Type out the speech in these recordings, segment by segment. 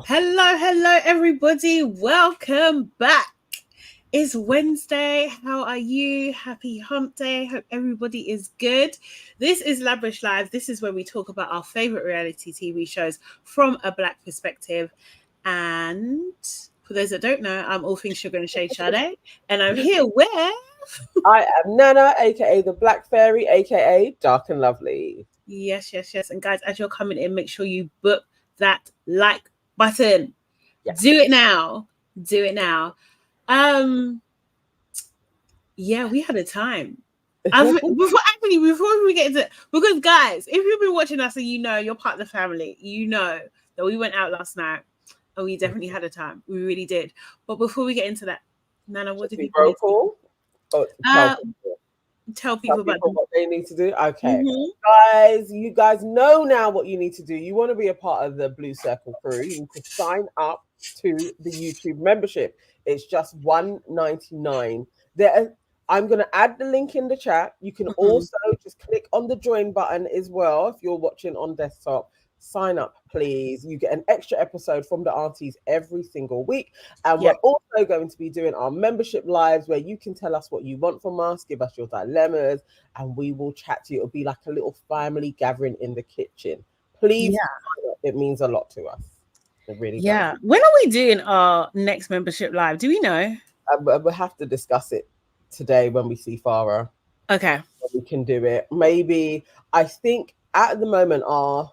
Hello, everybody. Welcome back. It's Wednesday. How are you? Happy hump day. Hope everybody is good. This is LABRISH Live. This is where we talk about our favorite reality TV shows from a Black perspective. And for those that don't know, I'm all things sugar and shade Sade. And I'm here with... I am Nana, aka the Black Fairy, aka Dark and Lovely. Yes. And guys, as you're coming in, make sure you book that like button. Yes. Do it now. Yeah, we had a time. Before we get into it, because guys, if you've been watching us and you know you're part of the family, you know that we went out last night and we definitely had a time. We really did. But before we get into that, Nana, what did people tell people about what they need to do? Okay. Guys, you guys know now what you need to do. You want to be a part of the Blue Circle crew, you need to sign up to the YouTube membership. It's just $1.99. I'm going to add the link in the chat. You can also just click on the join button as well if you're watching on desktop. Sign up, please. You get an extra episode from the aunties every single week. And we're also going to be doing our membership lives where you can tell us what you want from us, give us your dilemmas, and we will chat to you. It'll be like a little family gathering in the kitchen. Please, it means a lot to us. It really does. When are we doing our next membership live? Do we know? We'll have to discuss it today when we see Farah. Okay. We can do it. Maybe, I think at the moment our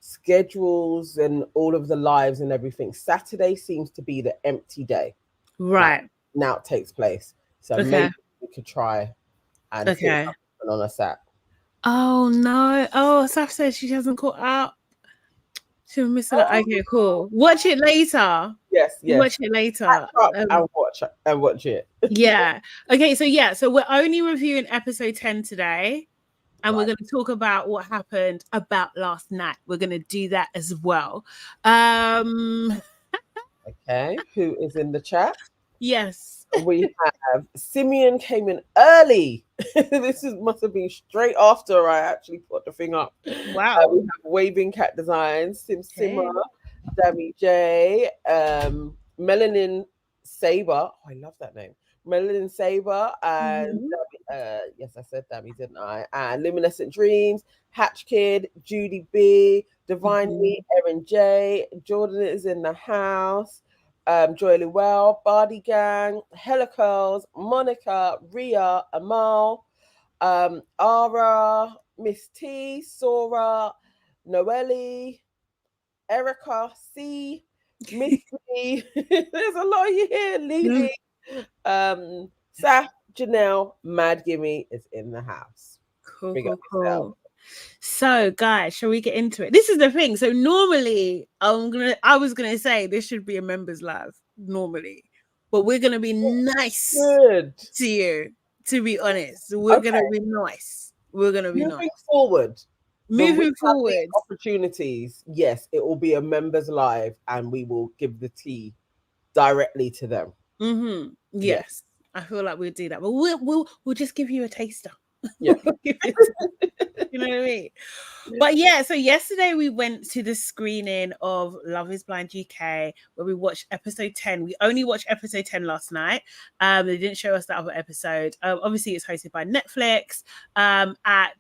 schedules and all of the lives and everything, Saturday seems to be the empty day. Right. Now it takes place. So maybe we could try and put on a Sat. Oh no. Oh, Saf says she hasn't caught up. She was missing it. Okay, cool. Watch it later. Yes. Watch it later. And watch it. Yeah. Okay, so we're only reviewing episode 10 today. And we're going to talk about what happened about last night. We're going to do that as well. Okay. Who is in the chat? Yes. We have Simeon came in early. This must have been straight after I actually put the thing up. Wow. We have Waving Cat Designs, Simmer, Dami J, Melanin Saber. Oh, I love that name. Melanin Saber and yes, I said Dami, didn't I? And Luminescent Dreams, Hatch Kid, Judy B, Divine Me, Erin J, Jordan is in the house, Joy Llewell, Bardi Gang, Hella Curls, Monica, Ria, Amal, Ara, Miss T, Sora, Noelle, Erica C, Missy. There's a lot of you here, Lily. Saf, Janelle, Mad Gimme is in the house. Cool. So, guys, shall we get into it? This is the thing. So normally, I was gonna say this should be a members live normally, but we're gonna be nice to you. To be honest, we're gonna be nice. Moving forward. Opportunities. Yes, it will be a members live, and we will give the tea directly to them. Yes, I feel like we'll do that, but we'll just give you a taster. Yeah. You know what I mean? But yeah, so yesterday we went to the screening of Love is Blind UK where we watched episode 10. We only watched episode 10 last night. They didn't show us that other episode. Obviously it's hosted by Netflix at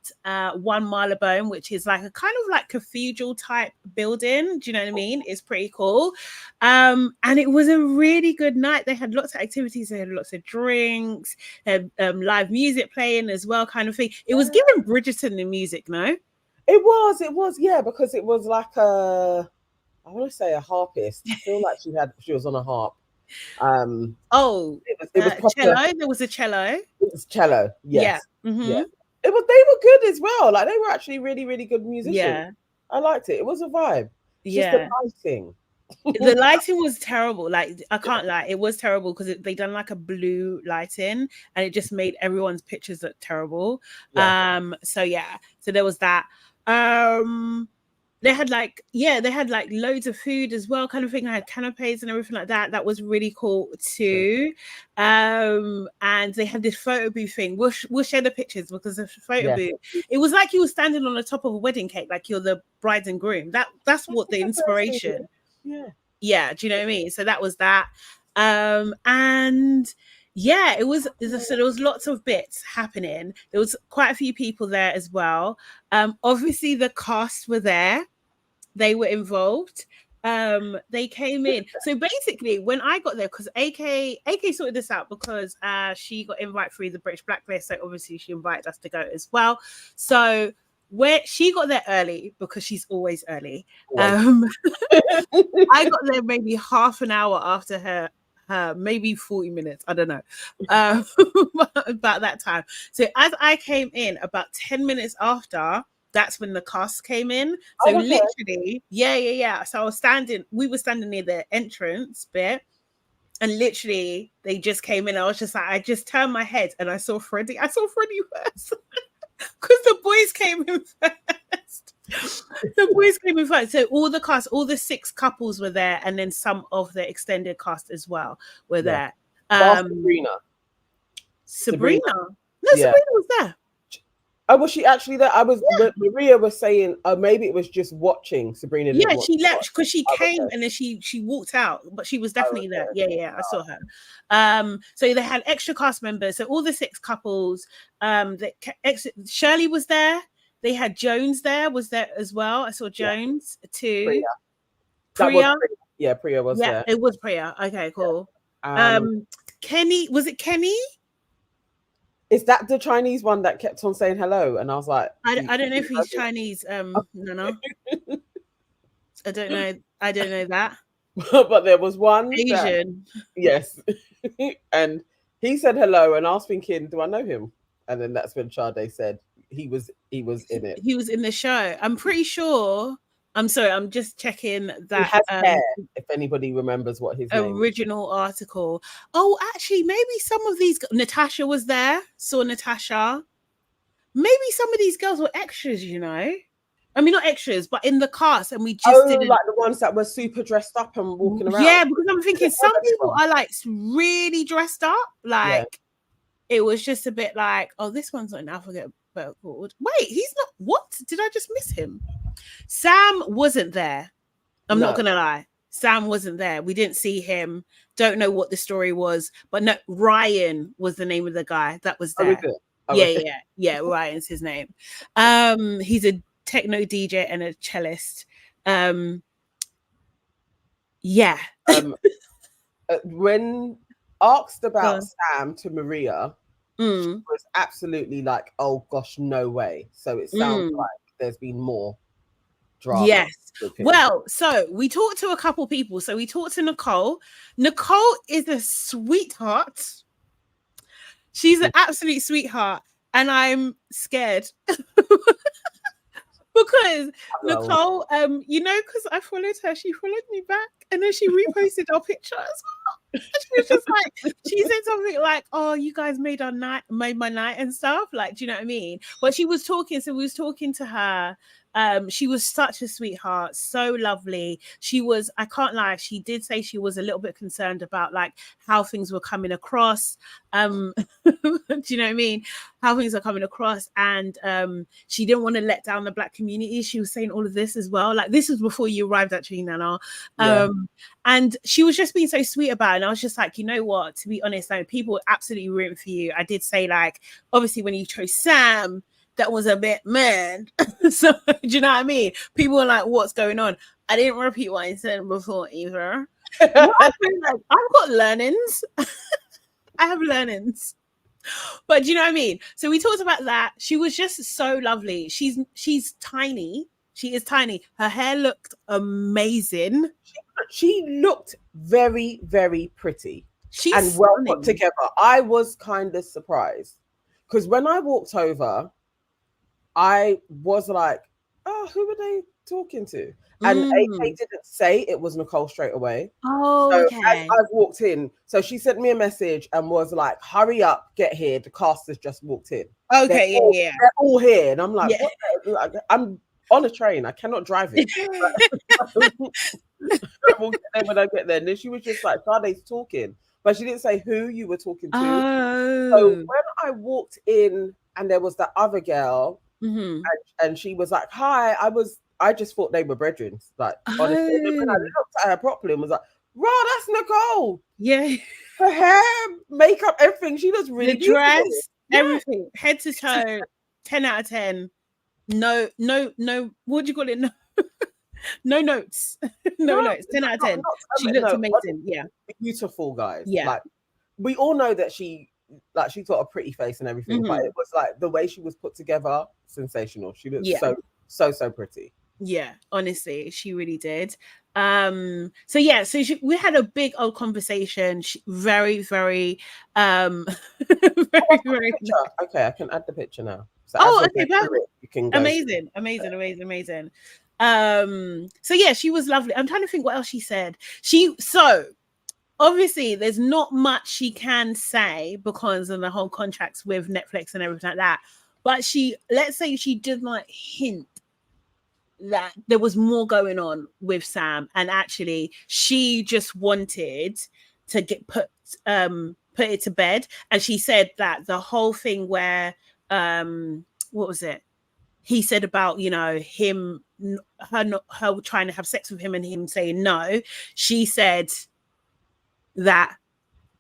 One Marylebone, which is like a kind of like cathedral type building. Do you know what I mean? It's pretty cool. And it was a really good night. They had lots of activities. They had lots of drinks, they had live music playing as well, kind of thing. It was giving Bridgerton the music, no? It was, yeah, because it was like I want to say a harpist. I feel like she was on a harp. It was cello. There was a cello. It was cello, yes. Yeah. Yeah. They were good as well. Like they were actually really, really good musicians. Yeah. I liked it. It was a vibe. Yeah. Just the lighting. The lighting was terrible. Like I can't lie, it was terrible because they done like a blue lighting and it just made everyone's pictures look terrible. Yeah. So there was that. They had like loads of food as well, kind of thing. I had canapes and everything like that. That was really cool too. And they had this photo booth thing. We'll share the pictures because the photo booth, it was like you were standing on the top of a wedding cake, like you're the bride and groom. That's what the inspiration. Yeah. Yeah, do you know what I mean? So that was that. And yeah, it was so there was lots of bits happening. There was quite a few people there as well. Obviously the cast were there. They were involved. They came in. So basically, when I got there, because AK sorted this out because she got invited through the British Blacklist, so obviously she invited us to go as well. So where she got there early because she's always early. I got there maybe half an hour after her, maybe 40 minutes, I don't know, about that time. So as I came in about 10 minutes after, that's when the cast came in. So literally, yeah. So we were standing near the entrance bit, and literally they just came in. I was just like, I just turned my head and I saw Freddy. I saw Freddy first because the boys came in first. The boys came in first. So all the cast, all the 6 couples were there, and then some of the extended cast as well were there. Sabrina. No, Sabrina was there. Oh, was she actually there? Maria was saying, maybe it was just watching. Sabrina didn't she left because she came and then she walked out, but she was definitely there. Yeah, I saw her. So they had extra cast members. So all the 6 couples. Shirley was there. They had Jones was there as well. I saw Jones too. Priya. Priya was there. It was Priya. Okay, cool. Kenny, was it Kenny? Is that the Chinese one that kept on saying hello? And I was like, I don't know if he's Chinese. No. I don't know that. But there was one Asian. Yes. And he said hello, and I was thinking, do I know him? And then that's when Sade said he was in it. He was in the show. I'm pretty sure. I'm sorry, I'm just checking that. He has hair, if anybody remembers what his original article. Oh, actually, maybe some of these. Natasha was there. Saw Natasha. Maybe some of these girls were extras, you know. I mean, not extras, but in the cast, and we just didn't like the ones that were super dressed up and walking around. Yeah, because I'm thinking some people are like really dressed up. Like it was just a bit like, oh, this one's not an alphabet called. Wait, he's not. What? Did I just miss him? Sam wasn't there. I'm not gonna lie. Sam wasn't there. We didn't see him. Don't know what the story was, but no, Ryan was the name of the guy that was there. Yeah. Ryan's his name. He's a techno DJ and a cellist. When asked about Sam to Maria, she was absolutely like, "Oh gosh, no way." So it sounds like there's been more drama. Yes. Well, so we talked to a couple people. So we talked to Nicole. Nicole is a sweetheart. She's an absolute sweetheart, and I'm scared. Because Nicole, because I followed her, she followed me back, and then she reposted our picture as well. She was just like, she said something like, "Oh, you guys made my night and stuff." Like, do you know what I mean? But she was talking, so we was talking to her. She was such a sweetheart, so lovely. She was, I can't lie, she did say she was a little bit concerned about like how things were coming across. Do you know what I mean? How things are coming across, and she didn't want to let down the Black community. She was saying all of this as well. Like, this was before you arrived, actually, Nana. And she was just being so sweet about it. And I was just like, you know what? To be honest, like, people were absolutely rooting for you. I did say, like, obviously, when you chose Sam, that was a bit man. So, do you know what I mean? People were like, what's going on? I didn't repeat what I said before either. I've got learnings. I have learnings. But do you know what I mean? So we talked about that. She was just so lovely. She's tiny. She is tiny. Her hair looked amazing. She looked very, very pretty. She's well put together. I was kind of surprised because when I walked over, I was like, "Oh, who were they talking to?" And AK didn't say it was Nicole straight away. Oh, so okay. As I walked in, so she sent me a message and was like, "Hurry up, get here. The cast has just walked in." Okay, they're all here, and I'm like, "What?" I'm on a train. I cannot drive it. When I get there, and then she was just like, "Sade's talking," but she didn't say who you were talking to. So when I walked in, and there was that other girl, and she was like, "Hi," I just thought they were brethren. Like, honestly, when I looked at her properly and was like, "Raw, that's Nicole." Yeah, her hair, makeup, everything. She looks really the dress, beautiful. everything, head to toe, 10 out of 10. No. What do you call it? No, no notes. No notes. 10 out of 10. She looked amazing. Yeah, beautiful, guys. Yeah, like we all know that she's got a pretty face and everything, but it was like the way she was put together, sensational. She looked so pretty. Yeah, honestly, she really did. So we had a big old conversation. Very, very, very, very. Okay, I can add the picture now. So okay, you can go amazing. So yeah, she was lovely. I'm trying to think what else she said. Obviously there's not much she can say because of the whole contracts with Netflix and everything like that. But let's say she did like hint that there was more going on with Sam, and actually she just wanted to get put it to bed. And she said that the whole thing where what was it? He said about, her trying to have sex with him and him saying no. She said that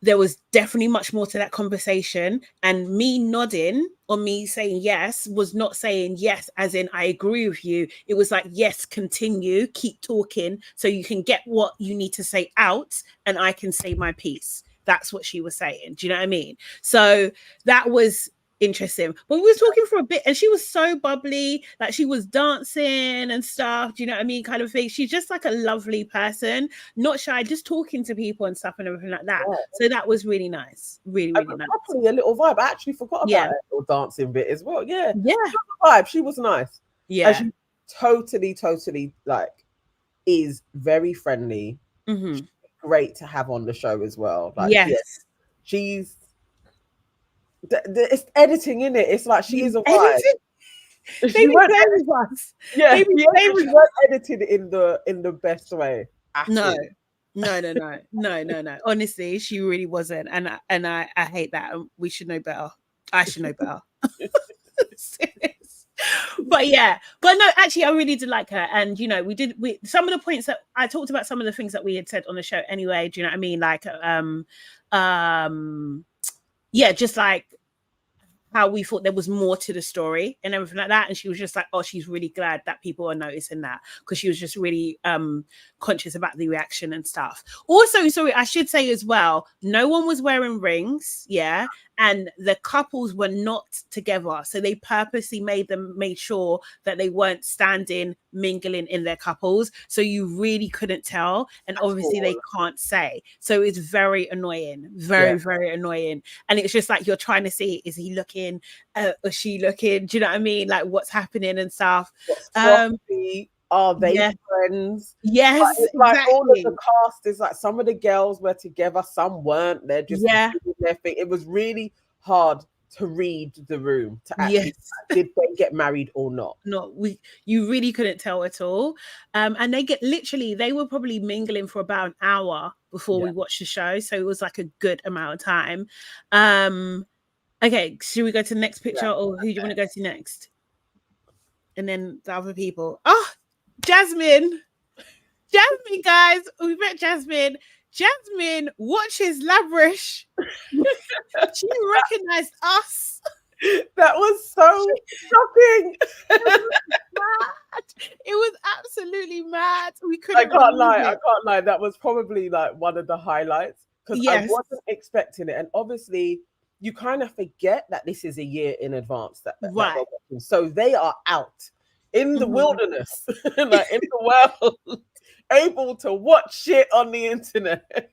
there was definitely much more to that conversation, and me nodding or me saying yes was not saying yes as in I agree with you. It was like, yes, continue, keep talking so you can get what you need to say out and I can say my piece. That's what she was saying. Do you know what I mean? So that was interesting. But we was talking for a bit and she was so bubbly, like she was dancing and stuff, do you know what I mean, kind of thing. She's just like a lovely person, not shy, just talking to people and stuff and everything like that. So that was really nice, really nice. Probably a little vibe. I actually forgot about that little dancing bit as well. Yeah vibe. She was nice. And she totally like is very friendly. She's great to have on the show as well. Like she's it's editing in it. It's like she is a vibe. She weren't edited in the best way. No. Honestly, she really wasn't, and I hate that. We should know better. I should know better. But no, actually I really did like her. And we some of the points that I talked about, some of the things that we had said on the show anyway, do you know what I mean, like just like how we thought there was more to the story and everything like that. And she was just like, oh, she's really glad that people are noticing that, because she was just really conscious about the reaction and stuff. Also, sorry, I should say as well, no one was wearing rings, and the couples were not together. So they purposely made sure that they weren't standing, mingling in their couples. So you really couldn't tell. And obviously they can't say. So it's very annoying, very annoying. And it's just like, you're trying to see, is he looking? Is she looking? Do you know what I mean? Like what's happening and stuff. Are they friends? Yes, like exactly. All of the cast is like, some of the girls were together, some weren't. They're just doing their thing. It was really hard to read the room to actually did they get married or not. You really couldn't tell at all. And they were probably mingling for about an hour before we watched the show, so it was like a good amount of time. Okay, should we go to the next picture, or who do you want to go to next? And then the other people. Jasmine, guys, we met Jasmine. Jasmine watches LABRISH. She recognized us. That was so shocking. It was absolutely mad. I can't lie. That was probably like one of the highlights, because I wasn't expecting it. And obviously, you kind of forget that this is a year in advance. That so they are out in the wilderness, like in the world, able to watch shit on the internet.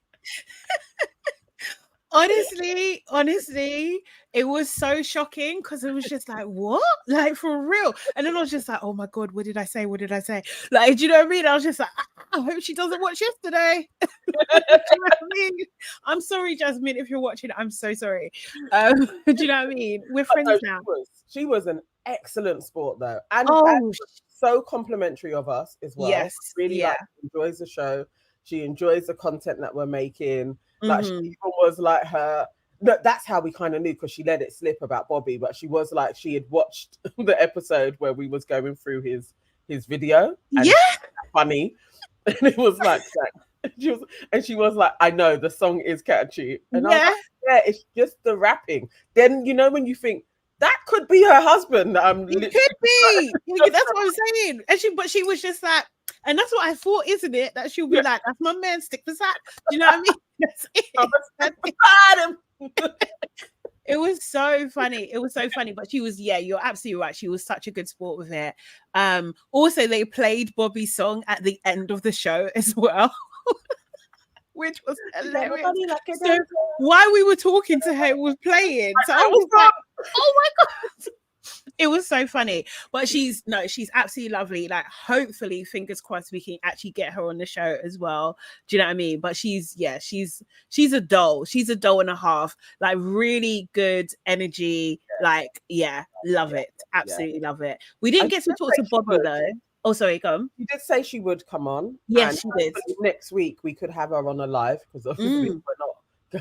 Honestly, it was so shocking, because it was just like, what? Like, for real? And then I was just like, oh my God, what did I say? Like, do you know what I mean? I was just like, I hope she doesn't watch yesterday. Do you know what I mean? I'm sorry, Jasmine, if you're watching, I'm so sorry. Do you know what I mean? We're friends now. She was an excellent sport though. And so complimentary of us as well. Yes. Really enjoys the show. She enjoys the content that we're making. Like she even was like that's how we kind of knew, because she let it slip about Bobby, but she was like, she had watched the episode where we was going through his video. And funny. And it was like she was like, I know the song is catchy. And I was like, yeah, it's just the rapping. Then when you think that could be her husband. It could be. That's what I'm saying. And she was just like, and that's what I thought, isn't it? That she'll be like, that's my man, stick beside. You know what I mean? That's it. It was so funny. It was so funny. But she was, you're absolutely right. She was such a good sport with it. Also, they played Bobby's song at the end of the show as well. Which was hilarious. So while we were talking to her, it was playing. So I was like, oh my God. It was so funny. But she's absolutely lovely. Like, hopefully, fingers crossed, we can actually get her on the show as well. Do you know what I mean? But she's a doll. She's a doll and a half. Like, really good energy. Like, love it. Absolutely love it. We didn't get to talk to Bobby though. Oh, sorry, come. You did say she would come on. Yes, she did. Next week we could have her on a live because obviously we're not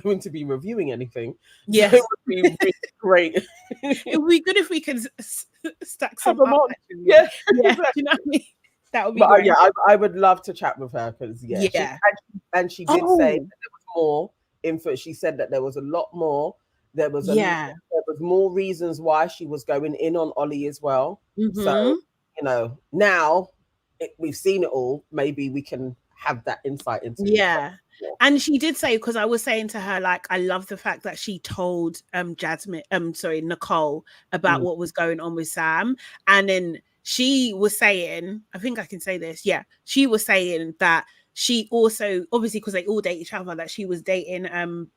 going to be reviewing anything. Yes, so it would be really great. It would be good if we can stack some up. On. Yeah, you know what I mean? That would be great. Yeah, I would love to chat with her because she did say that there was more info. She said that there was a lot more. There was there was more reasons why she was going in on Ollie as well. So now we've seen it all. Maybe we can have that insight into it. And she did say, because I was saying to her, like, I love the fact that she told Nicole about what was going on with Sam. And then she was saying, I think I can say this, she was saying that she also, obviously because they all date each other, that she was dating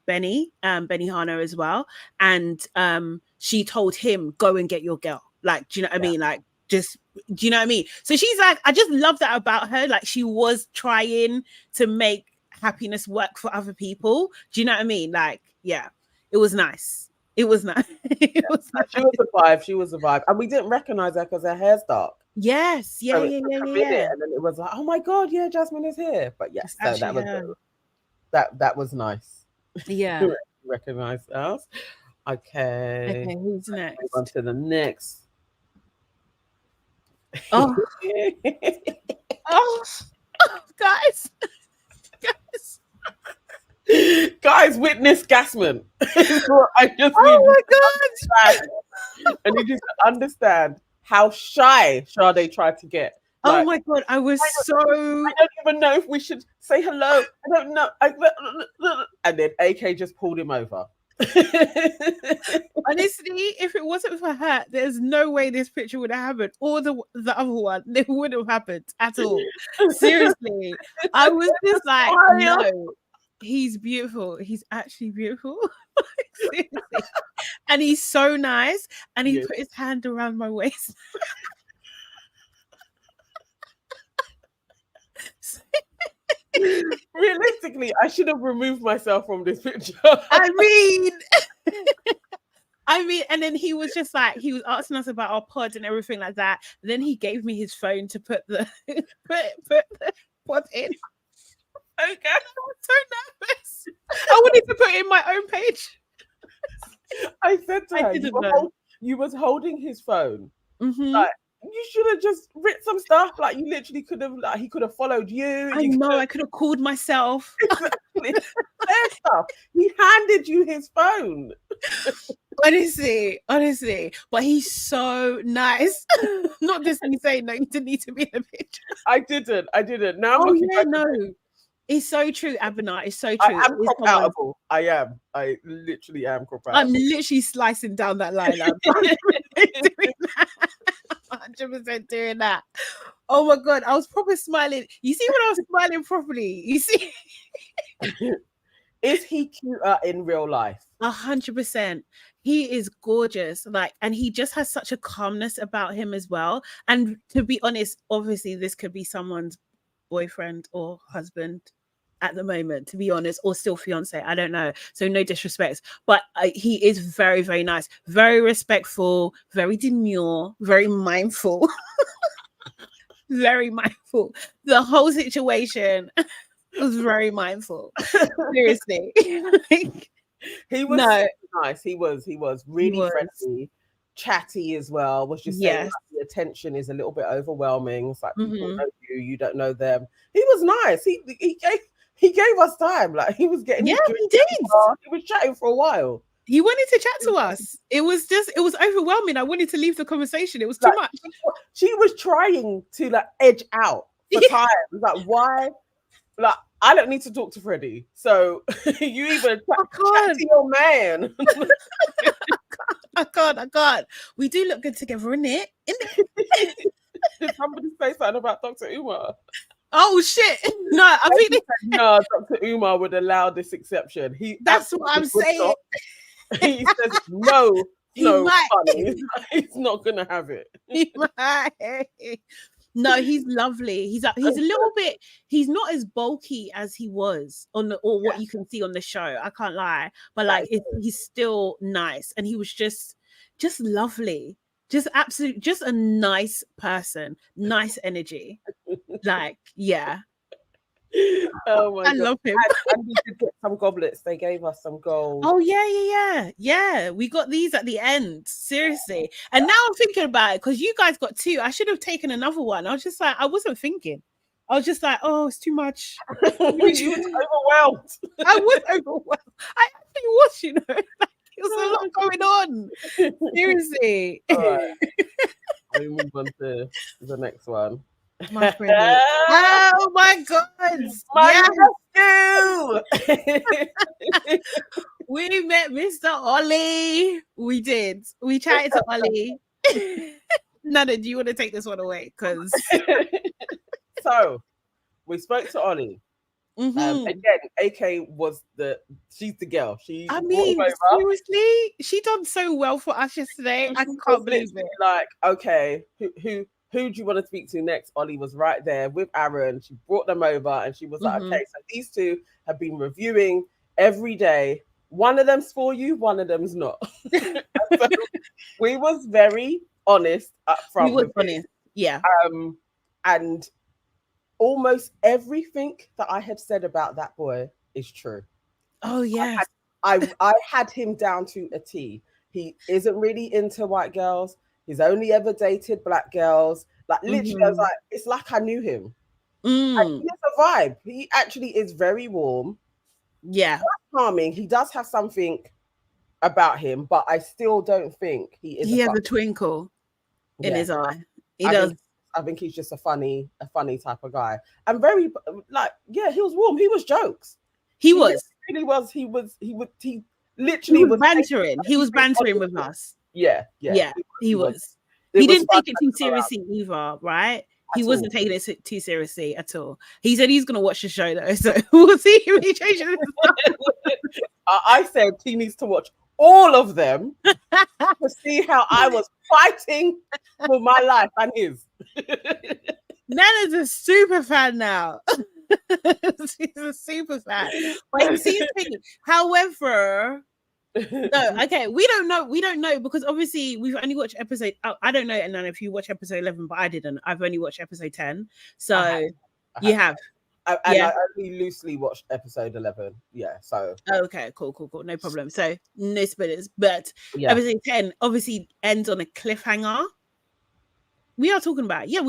Benny Hanna as well. And she told him, go and get your girl. Like, do you know what I mean? Like, just, do you know what I mean? So she's like, I just love that about her. Like, she was trying to make happiness work for other people. Do you know what I mean? Like, it was nice. It was nice. It was nice. She was a vibe. And we didn't recognize her because her hair's dark. Yes. Yeah. And then it was like, oh my God, Jasmine is here. But yes, so that was nice. Yeah. Recognize us. Okay. Who's next? On to the next. Oh. Guys. Guys, witness Jasmine. I just my God. And you just understand how shy Sade tried to get. Like, oh my God, I don't even know if we should say hello. I don't know. And then AK just pulled him over. Honestly, if it wasn't for her, there's no way this picture would have happened, or the other one. It wouldn't have happened at all. Seriously, I was just like, no, he's beautiful. He's actually beautiful. Seriously. And he's so nice. And he put his hand around my waist. Realistically, I should have removed myself from this picture. I mean, and then he was just like, he was asking us about our pod and everything like that. And then he gave me his phone to put the put the pod in. Okay, I was so nervous. I wanted to put it in my own page. I said to her, you was holding his phone. Like, you should have just written some stuff. Like, you literally could have, like, he could have followed you. I could have called myself. Exactly. Stuff. He handed you his phone. Honestly. But he's so nice. Not just me saying, no, you didn't need to be in the picture. I didn't. Now I'm looking back. It's so true, Abena. It's so true. I am crop-outable. I am. I literally am crop-outable. I'm literally slicing down that line. I'm doing that. 100% doing that. Oh my God, I was probably smiling. You see when I was smiling properly? You see? Is he cuter in real life? 100%. He is gorgeous. Like, and he just has such a calmness about him as well. And to be honest, obviously this could be someone's boyfriend or husband at the moment, to be honest, or still fiance. I don't know. So no disrespect, but he is very, very nice, very respectful, very demure, very mindful. Very mindful. The whole situation was very mindful. Seriously. He was nice. He was really friendly, chatty as well. Was just saying, the attention is a little bit overwhelming. It's like people know you, you don't know them. He was nice. He gave us time. Like he was getting his drink. He did. He was chatting for a while. He wanted to chat to us. It was overwhelming. I wanted to leave the conversation. It was too much. She was trying to like edge out for time. Like, why? Like, I don't need to talk to Freddy. So you even chat to your man. I can't. We do look good together, innit? Did somebody say something about Dr. Umar? Oh shit! No, I think no. Dr. Umar would allow this exception. That's what I'm saying. He says no. Funny. He's not gonna have it. He might. No, he's lovely. He's a little bit. He's not as bulky as he was what you can see on the show. I can't lie, but like he's still nice, and he was just lovely, just a nice person, nice energy. Like, yeah. Oh my God. I love him. And we did get some goblets. They gave us some gold. Oh yeah. We got these at the end. Seriously. And now I'm thinking about it because you guys got 2. I should have taken another one. I was just like, I wasn't thinking. I was just like, oh, it's too much. You was overwhelmed. I was overwhelmed. I actually was, you know. Like, there was a lot going on. Seriously. All right. We move on to the next one. My friend. Oh my God. We met Mr. Ollie. We did. We chatted to Ollie. Nana, do you want to take this one away? Because so we spoke to Ollie. Again, AK was she's the girl. I mean, seriously, she done so well for us yesterday. I can't believe it. Like, okay, who do you want to speak to next? Ollie was right there with Aaron. She brought them over and she was like, okay, so these 2 have been reviewing every day. One of them's for you, one of them's not. So we was very honest up front. We were honest, yeah. And almost everything that I had said about that boy is true. Oh, yeah. I had him down to a T. He isn't really into white girls. He's only ever dated black girls. Like, literally, I was like, it's like I knew him. And he has a vibe. He actually is very warm. Yeah. Charming. He does have something about him, but I still don't think he is. He has a twinkle in his eye. I think he's just a funny type of guy. And very, like, yeah, he was warm. He was jokes. He was. He really was. He literally was bantering. He was bantering with us. Yeah. He was. He didn't take it too seriously either, right? He wasn't taking it too seriously at all. He said he's going to watch the show though, so we'll see if he changes his mind. I said he needs to watch all of them to see how I was fighting for my life and his. Nana's a super fan now. She's a super fan. But however, no, okay, we don't know because obviously we've only watched episode. I don't know, Nana, if you watch episode 11, but I didn't. I've only watched episode 10. So I have. I only loosely watched episode 11. Yeah, so okay, cool, no problem. So no spoilers, but episode 10 obviously ends on a cliffhanger. We are talking about. Yeah.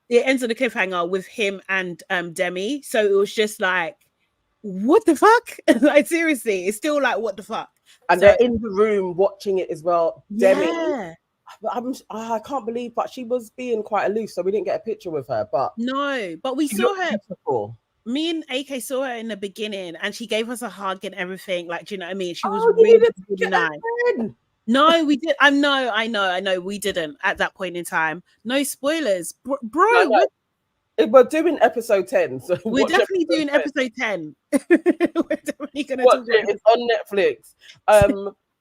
It ends on a cliffhanger with him and Demi. So it was just like, what the fuck? Like, seriously, it's still like, what the fuck? And they're in the room watching it as well. Demi, I can't believe, but she was being quite aloof, so we didn't get a picture with her. But we saw her. Beautiful. Me and AK saw her in the beginning, and she gave us a hug and everything. Like, do you know what I mean? She was really nice. No, we did. I know. We didn't at that point in time. No spoilers, bro. No. We're doing episode 10, so we're definitely doing episode 10. We're definitely gonna watch it. It's on Netflix.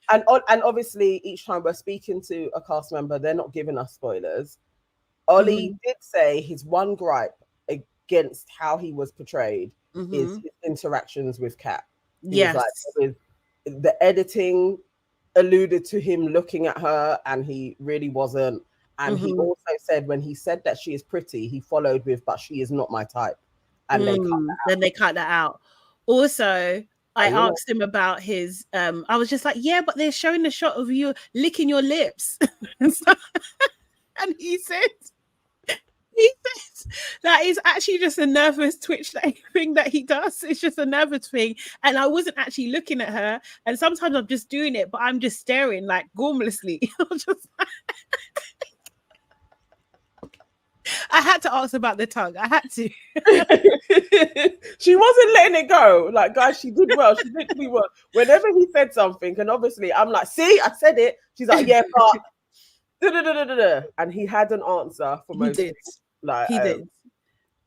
And obviously, each time we're speaking to a cast member, they're not giving us spoilers. Ollie did say his one gripe against how he was portrayed is his interactions with Kat. Yes, like, the editing alluded to him looking at her, and he really wasn't. And he also said when he said that she is pretty, he followed with, but she is not my type. And they cut that out. Also, I asked him about his, I was just like, yeah, but they're showing the shot of you licking your lips. And he said that is actually just a nervous twitch thing that he does. It's just a nervous thing. And I wasn't actually looking at her. And sometimes I'm just doing it, but I'm just staring like gormlessly. I had to ask about the tongue. I had to. She wasn't letting it go. Like, guys, she did well. She literally well. Whenever he said something, and obviously I'm like, see, I said it. She's like, yeah, but and he had an answer for most. He did. Like, he did.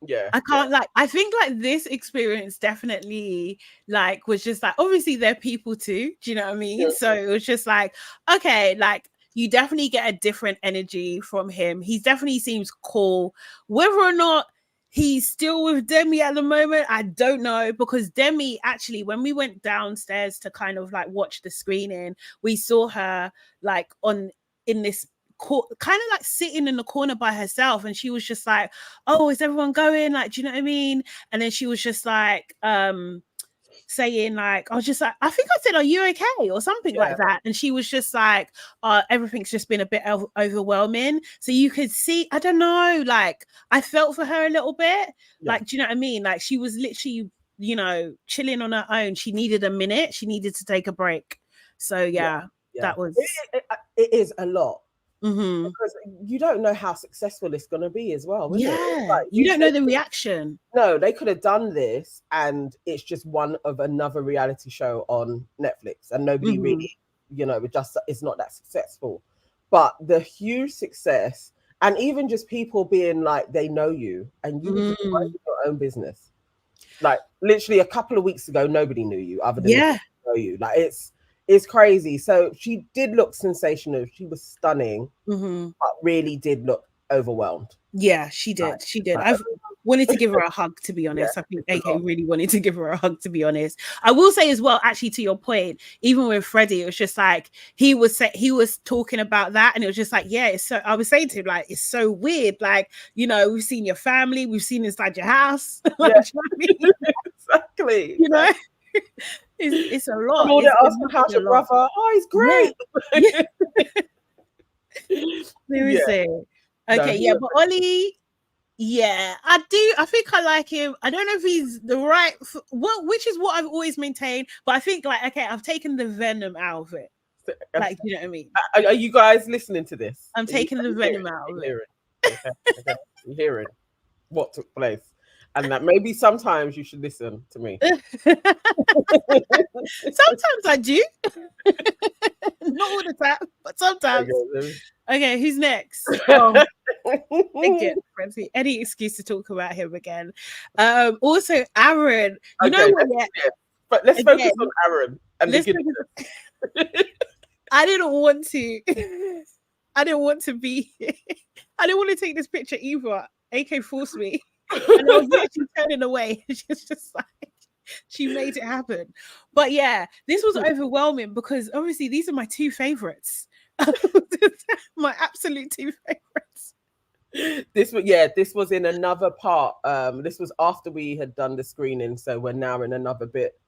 Yeah. I can't I think like this experience definitely like was just like, obviously they're people too. Do you know what I mean? Yeah. So it was just like, okay, like you definitely get a different energy from him. He definitely seems cool. Whether or not he's still with Demi at the moment, I don't know, because Demi actually, when we went downstairs to kind of like watch the screening, we saw her like in this kind of like sitting in the corner by herself, and she was just like, oh, is everyone going, like, do you know what I mean? And then she was just like saying like, I was just like, I think I said, are you okay, or something like that, and she was just like, everything's just been a bit overwhelming. So you could see, I don't know, like I felt for her a little bit, like, do you know what I mean? Like she was literally, you know, chilling on her own. She needed a minute, she needed to take a break. So that was it is a lot. Mm-hmm. Because you don't know how successful it's going to be as well. Like, you don't know the reaction. No, they could have done this and it's just one of another reality show on Netflix and nobody really, you know, it's not that successful. But the huge success, and even just people being like, they know you and you mind your own business. Like literally a couple of weeks ago, nobody knew you other than know you. Like it's crazy. So she did look sensational. She was stunning, but really did look overwhelmed. Yeah, she did. She did. I've wanted to give her a hug, to be honest. I think AK really wanted to give her a hug, to be honest. I will say as well, actually, to your point, even with Freddy, it was just like he was talking about that, and it was just like, yeah, it's so. I was saying to him, like, it's so weird. Like, you know, we've seen your family, we've seen inside your house. Like, you know what I mean? Exactly. You know. It's a lot. I'm all asking how's your brother. Oh, he's great. Seriously. Okay, but Ollie, I think I like him. I don't know if he's the right, which is what I've always maintained, but I think like, okay, I've taken the venom out of it. Like, you know what I mean? Are you guys listening to this? I'm taking the venom out of it. Okay. You're hearing what took place. And that maybe sometimes you should listen to me. Sometimes I do. Not all the time, but sometimes. Okay, who's next? Again, Freddy. Any excuse to talk about him again. Also, Aaron. You know what? But let's focus on Aaron. And I didn't want to. I didn't want to be. I didn't want to take this picture either. AK forced me. And I was actually turning away. She's just like, she made it happen. But yeah, this was overwhelming because obviously these are my two favorites. My absolute two favorites. This was in another part. This was after we had done the screening, so we're now in another bit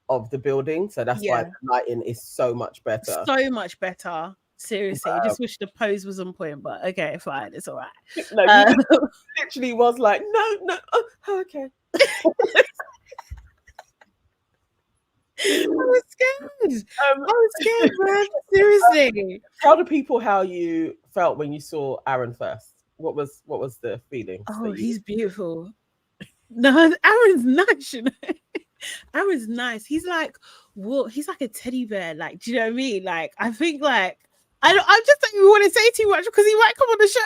of the building. So that's why the lighting is so much better. So much better. Seriously, I just wish the pose was on point, but okay, fine, it's all right. No, literally was like, no, okay. I was scared, man. Seriously. Tell the people how you felt when you saw Aaron first. What was the feeling? Oh, he's beautiful. No, Aaron's nice, you know. Aaron's nice. He's like, he's like a teddy bear. Like, do you know what I mean? Like, I think like. I just don't even want to say too much because he might come on the show.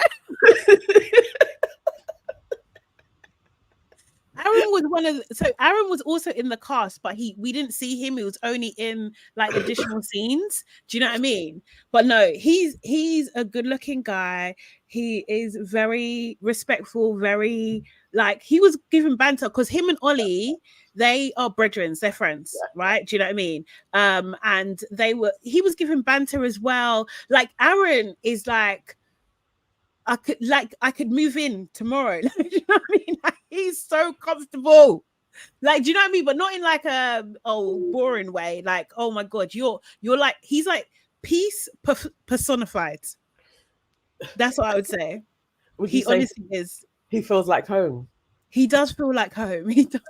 Aaron was also in the cast, but we didn't see him. He was only in like additional scenes. Do you know what I mean? But no, he's a good-looking guy. He is very respectful, very like he was giving banter because him and Ollie, they are brethren, they're friends, right? Do you know what I mean? And he was giving banter as well. Like Aaron is like, I could move in tomorrow. Do you know what I mean? Like, he's so comfortable. Like, do you know what I mean? But not in like a boring way. Like, oh my God, you're like, he's like peace personified. That's what I would say. Would you He say honestly is. he feels like home? He does feel like home. He does.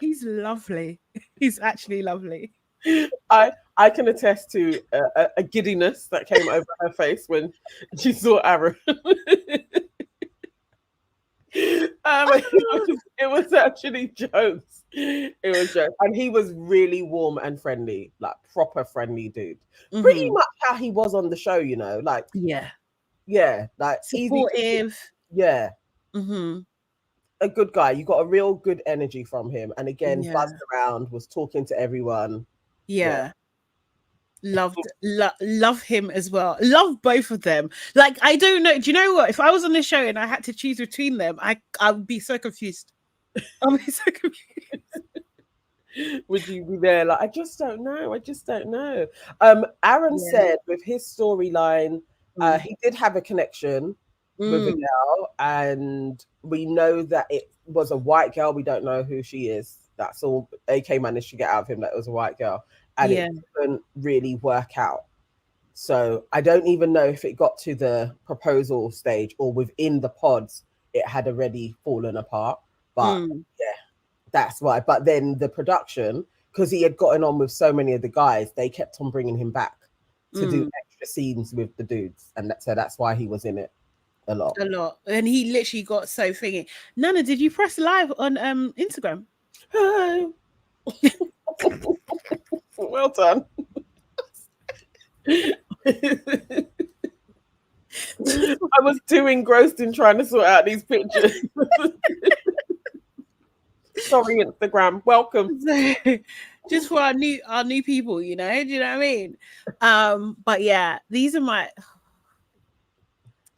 He's lovely. He's actually lovely. I can attest to a giddiness that came over her face when she saw Aaron. It was actually jokes. It was jokes, and he was really warm and friendly, like proper friendly dude. Mm-hmm. Pretty much how he was on the show, you know, like yeah, like supportive. Yeah. Mm-hmm. A good guy. You got a real good energy from him, and again, buzzed around, was talking to everyone. Yeah. Love him as well. Love both of them. Like, I don't know. Do you know what? If I was on the show and I had to choose between them, I would be so confused. I'll be so confused. Would you be there? Like, I just don't know. Aaron said with his storyline, he did have a connection with a girl, and we know that it was a white girl. We don't know who she is. That's all AK managed to get out of him, that it was a white girl. And it didn't really work out. So I don't even know if it got to the proposal stage or within the pods, it had already fallen apart. But that's why. But then the production, because he had gotten on with so many of the guys, they kept on bringing him back to do extra scenes with the dudes. And so that's why he was in it a lot. And he literally got so thingy. Nana, did you press live on Instagram? Hi. Well done. I was too engrossed in trying to sort out these pictures. Sorry, Instagram. Welcome. Just for our new people, you know. Do you know what I mean? But yeah, these are my.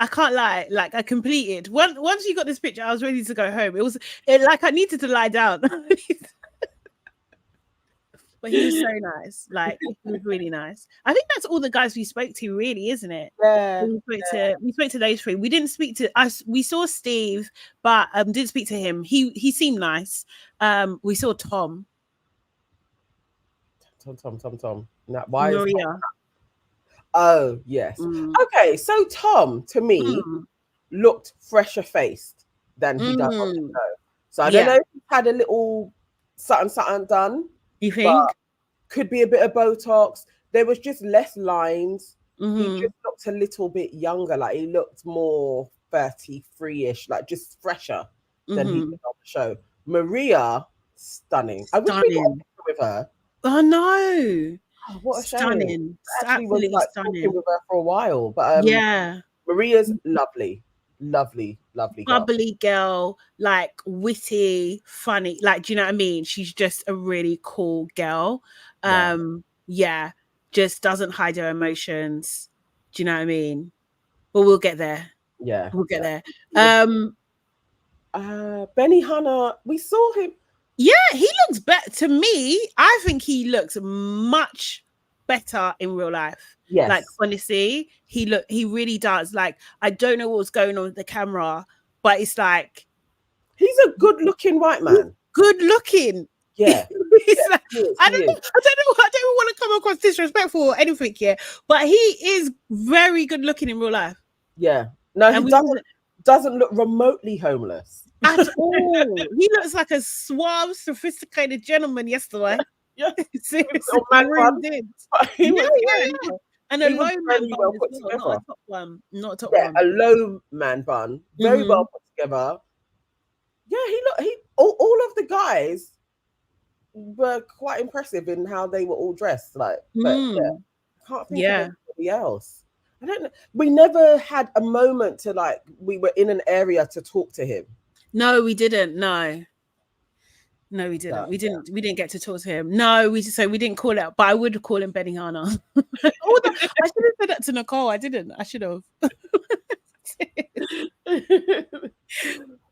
I can't lie. Like, I completed once you got this picture, I was ready to go home. It like I needed to lie down. But he was so nice. Like, he was really nice. I think that's all the guys we spoke to, really, isn't it? Yeah. We spoke to those three. We didn't speak to us. We saw Steve, but didn't speak to him. He seemed nice. We saw Tom. Tom. Now, why Maria. is oh yes. Okay, so Tom to me looked fresher faced than he does on the show. So I don't know if he had a little something done. You think? Could be a bit of Botox. There was just less lines. He just looked a little bit younger. Like, he looked more 33-ish, like just fresher than he did on the show. Maria, stunning. I wish we got a picture with her. Oh no. Oh, what a stunning. Shame. I actually was like talking with her for a while. But Maria's lovely. Lovely bubbly girl, like witty, funny, like, do you know what I mean? She's just a really cool girl. Just doesn't hide her emotions. Do you know what I mean? But we'll get there. We'll get there. Benny Hanna, we saw him. Yeah, he looks better to me. I think he looks much better in real life. Yes. Like, honestly, he really does. Like, I don't know what's going on with the camera, but it's like, he's a good-looking white man. Good looking. Yeah. I don't know. I don't want to come across disrespectful or anything here, but he is very good looking in real life. Yeah. No, he doesn't look remotely homeless at all. He looks like a suave, sophisticated gentleman yesterday. Yeah. Seriously, and a low man bun well put together. Not a top one. Not a top one. A low man bun, very well put together. Yeah, all of the guys were quite impressive in how they were all dressed. Like, but can't think of anybody else. I don't know. We never had a moment to, like, we were in an area to talk to him. No, we didn't. No, we didn't. We didn't get to talk to him. No, we didn't call it. But I would call him Benny Hanna. I should have said that to Nicole. I didn't. I should have.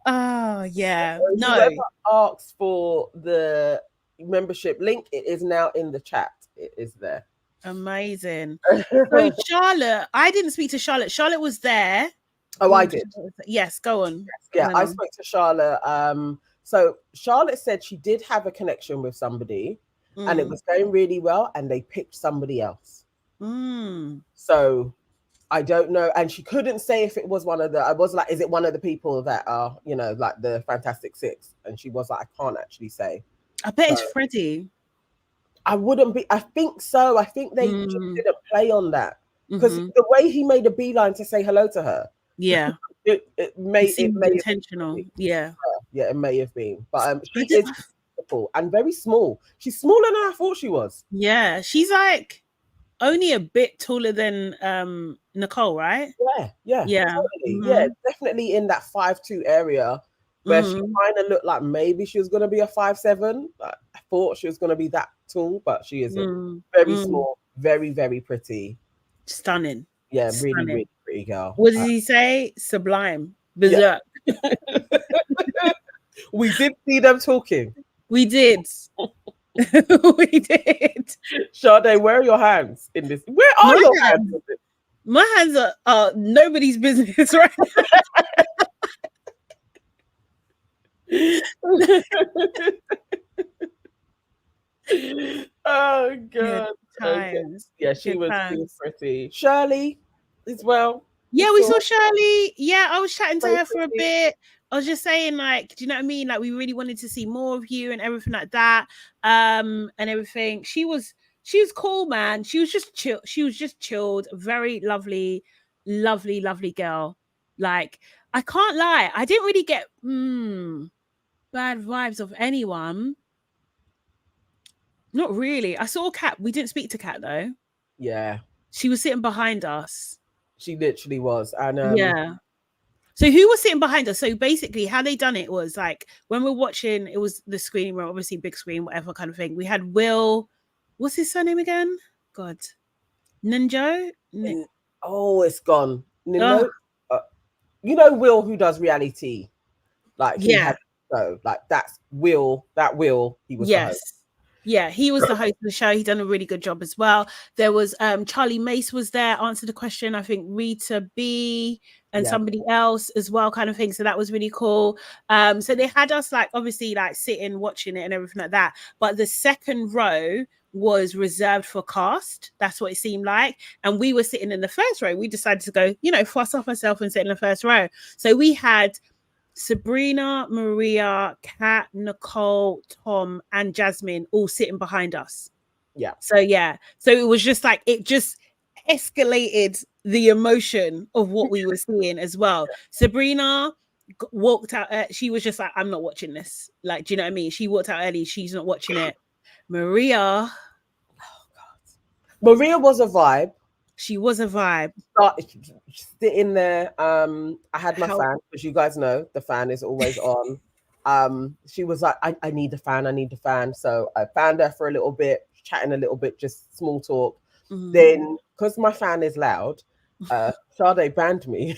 Oh yeah. No. Whoever asks for the membership link, it is now in the chat. It is there. Amazing. So Charlotte, I didn't speak to Charlotte. Charlotte was there. Oh, I did. Yes, go on. Yes, I spoke to Charlotte. So Charlotte said she did have a connection with somebody and it was going really well, and they picked somebody else. So I don't know. And she couldn't say if it was one of the, I was like, is it one of the people that are, you know, like the Fantastic Six? And she was like, I can't actually say. I bet So, it's Freddy. I wouldn't be, I think so. I think they just didn't play on that. Because the way he made a beeline to say hello to her. Yeah. it may intentional. Yeah. Yeah, it may have been. But she is beautiful and very small. She's smaller than I thought she was. Yeah. She's like only a bit taller than Nicole, right? Yeah. Totally. Yeah, definitely in that 5'2" area where she kind of looked like maybe she was gonna be a 5'7". I thought she was gonna be that tall, but she isn't. Very small, very, very pretty. Stunning. Yeah, Stunning. really, really pretty girl. What did he say? Sublime. Berserk. Yeah. We did see them talking. We did. We did. Sade, where are your hands in this? Where are your hands? My hands are nobody's business, right? Oh god. Yeah, she was pretty. Shirley as well. Yeah, we saw Shirley. Yeah, I was chatting to her for a bit. I was just saying, like, do you know what I mean? Like, we really wanted to see more of you and everything like that. And everything. She was cool, man. She was just chill. She was just chilled. Very lovely, lovely, lovely girl. Like, I can't lie. I didn't really get bad vibes of anyone. Not really. I saw Kat. We didn't speak to Kat though. Yeah. She was sitting behind us. She literally was. And yeah. So who was sitting behind us? So basically how they done it was like when we're watching, it was the screen, we're obviously big screen, whatever kind of thing. We had Will, what's his surname again? God. Ninjo? Oh, it's gone. You know Will who does reality? Like he had like that's Will, he was the host. Yeah, he was the host of the show. He done a really good job as well. There was Charlie Mace was there, answered the question. I think Rita B and somebody else as well, kind of thing. So that was really cool. So they had us like obviously like sitting watching it and everything like that. But the second row was reserved for cast. That's what it seemed like. And we were sitting in the first row. We decided to go, you know, fuss off ourselves and sit in the first row. So we had Sabrina, Maria, Kat, Nicole, Tom, and Jasmine all sitting behind us. Yeah. So it was just like it just escalated the emotion of what we were seeing as well. Sabrina walked out. She was just like, I'm not watching this. Like, do you know what I mean? She walked out early. She's not watching it. Maria. Oh God. Maria was a vibe. She was a vibe. Sitting there. I had my fan, because you guys know the fan is always on. She was like, I need the fan, I need the fan. So I fanned her for a little bit, chatting a little bit, just small talk. Then, because my fan is loud, Sade banned me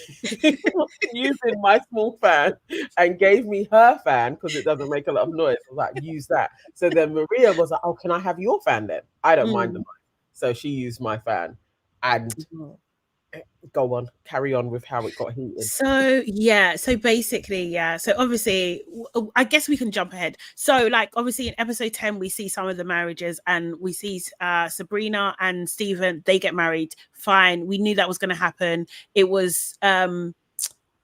using my small fan and gave me her fan because it doesn't make a lot of noise. I was like, use that. So then Maria was like, oh, can I have your fan then? I don't mind the noise. So she used my fan. And go on, carry on with how it got heated. So basically, so obviously I guess we can jump ahead. So like obviously in episode 10 we see some of the marriages and we see Sabrina and Stephen, they get married. Fine, we knew that was going to happen. It was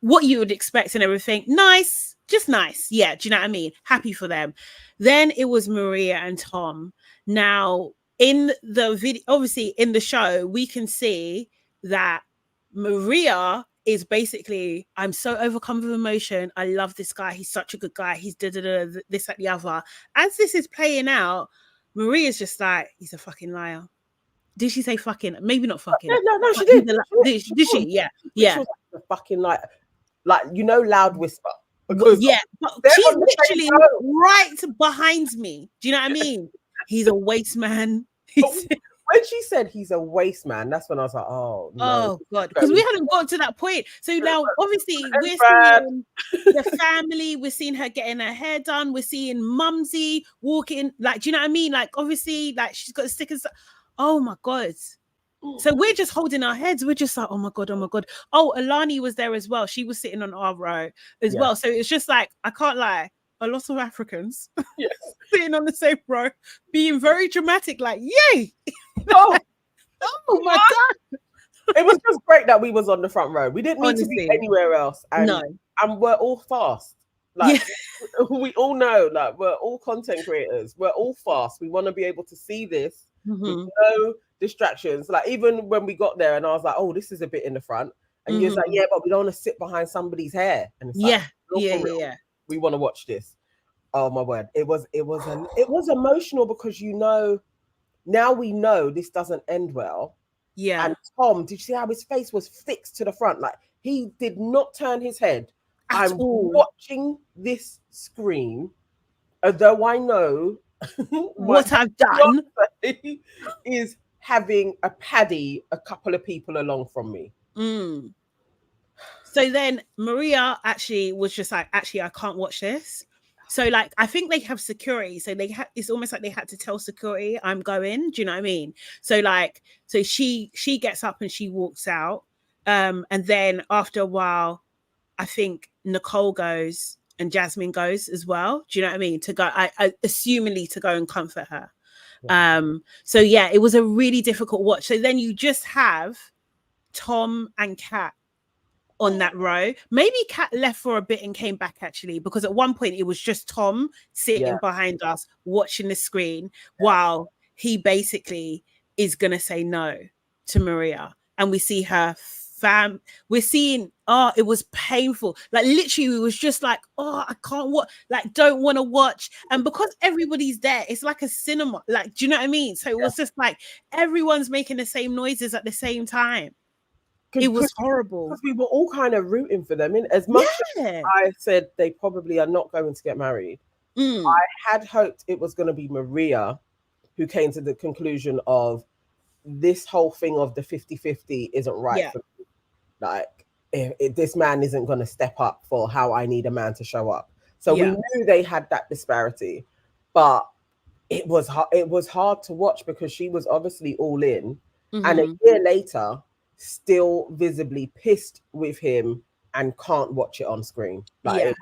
what you would expect and everything. Nice, just nice. Yeah, do you know what I mean? Happy for them. Then it was Maria and Tom. Now in the video, obviously in the show, we can see that Maria is basically, I'm so overcome with emotion. I love this guy. He's such a good guy. He's this, that, the other. As this is playing out, Maria's just like, he's a fucking liar. Did she say fucking? Maybe not fucking. No, she did. Did she? Yeah. She was like a fucking like you know, loud whisper. Because she's literally right behind me. Do you know what I mean? He's a waste man. When she said he's a waste man, that's when I was like, oh no. Oh God, because we hadn't got to that point. So now obviously we're seeing the family, we're seeing her getting her hair done, we're seeing Mumsy walking, like, do you know what I mean? Like obviously, like she's got stickers. Oh my God. So we're just holding our heads. We're just like, oh my God, oh my God. Oh, Alani was there as well. She was sitting on our row as well. So it's just like, I can't lie. A lot of Africans sitting on the same row, being very dramatic, like, yay! Oh my God! It was just great that we was on the front row. We didn't need to be Honestly, anywhere else. And we're all fast. Like we all know, like we're all content creators. We're all fast. We want to be able to see this with no distractions. Like even when we got there and I was like, oh, this is a bit in the front. And you're like, yeah, but we don't want to sit behind somebody's hair. And it's like, yeah. We want to watch this. Oh my word. It was emotional because now we know this doesn't end well. Yeah. And Tom, did you see how his face was fixed to the front? Like he did not turn his head. I'm watching this screen, although I know what I've done is having a paddy, a couple of people along from me. So then Maria actually was just like, actually, I can't watch this. So like, I think they have security. So it's almost like they had to tell security, I'm going. Do you know what I mean? So like, so she gets up and she walks out. And then after a while, I think Nicole goes and Jasmine goes as well. Do you know what I mean? To go, I assumingly to go and comfort her. So yeah, it was a really difficult watch. So then you just have Tom and Kat on that row. Maybe Kat left for a bit and came back actually, because at one point it was just Tom sitting behind us watching the screen while he basically is gonna say no to Maria, and we see her we're seeing, it was painful. Like literally it was just like, I can't watch, like don't want to watch. And because everybody's there, it's like a cinema, like, do you know what I mean? So it was just like everyone's making the same noises at the same time. It was horrible because we were all kind of rooting for them. As much as I said they probably are not going to get married, I had hoped it was going to be Maria who came to the conclusion of this whole thing of the 50-50 isn't right for me. Like if this man isn't going to step up for how I need a man to show up. So we knew they had that disparity, but it was hard to watch because she was obviously all in, and a year later still visibly pissed with him and can't watch it on screen. Like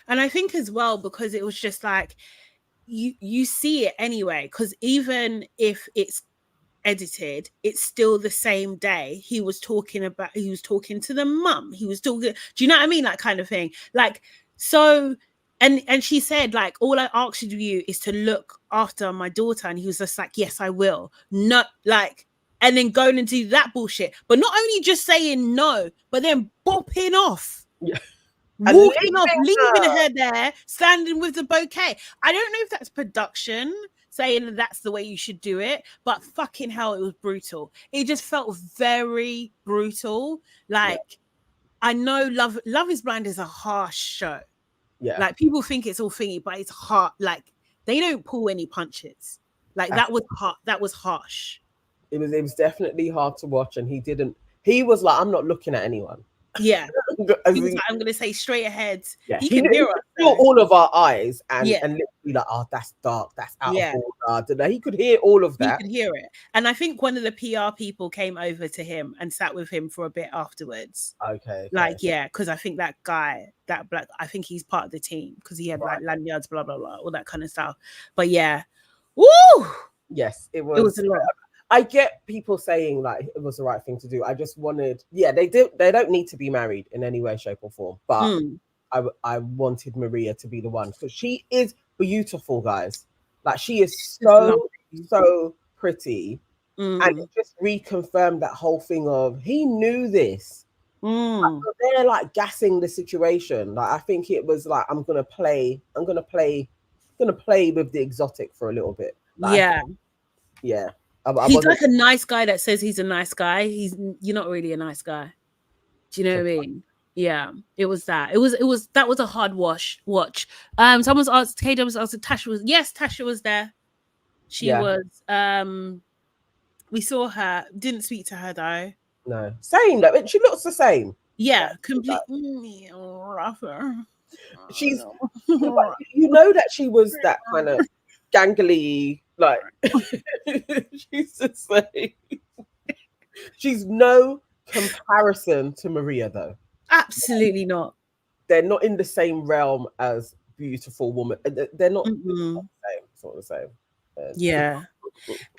And I think as well, because it was just like you see it anyway, because even if it's edited, it's still the same day. He was talking to the mum, he was talking, do you know what I mean, that kind of thing. Like, so and she said, like, all I asked you is to look after my daughter, and he was just like, yes, I will. Not like, and then going and do that bullshit, but not only just saying no, but then bopping off, walking off, leaving her there, standing with the bouquet. I don't know if that's production saying that's the way you should do it, but fucking hell, it was brutal. It just felt very brutal. Like, I know Love is Blind is a harsh show. Like, people think it's all thingy, but it's hard. Like, they don't pull any punches. Like, that was hard. That was harsh. It was definitely hard to watch, and he was like, I'm not looking at anyone. Yeah. He was like, I'm going to say straight ahead. Yeah, he can hear us. All of our eyes and literally like, oh, that's dark, that's out of order. He could hear all of that. He could hear it. And I think one of the PR people came over to him and sat with him for a bit afterwards. Okay. Like, because I think that guy, that black, I think he's part of the team because he had like lanyards, blah, blah, blah, all that kind of stuff. But woo! Yes, it was a lot. I get people saying like it was the right thing to do. I just wanted, they don't need to be married in any way, shape, or form. But I wanted Maria to be the one because she is beautiful, guys. Like she is so pretty, and it just reconfirmed that whole thing of he knew this. Like, they're like gassing the situation. Like I think it was like I'm gonna play with the exotic for a little bit. Like, yeah. He's like a nice guy that says he's a nice guy. You're not really a nice guy. Do you know what I mean? Yeah, it was that. That was a hard watch. Someone's asked, KW was asked, Tasha was there. She was. We saw her. Didn't speak to her though. No, same though. She looks the same. Yeah, completely rougher. She's, you know that she was that kind of gangly. Like she's the same. She's no comparison to Maria though. Absolutely not. They're not in the same realm as beautiful woman. They're not the same. It's not the same.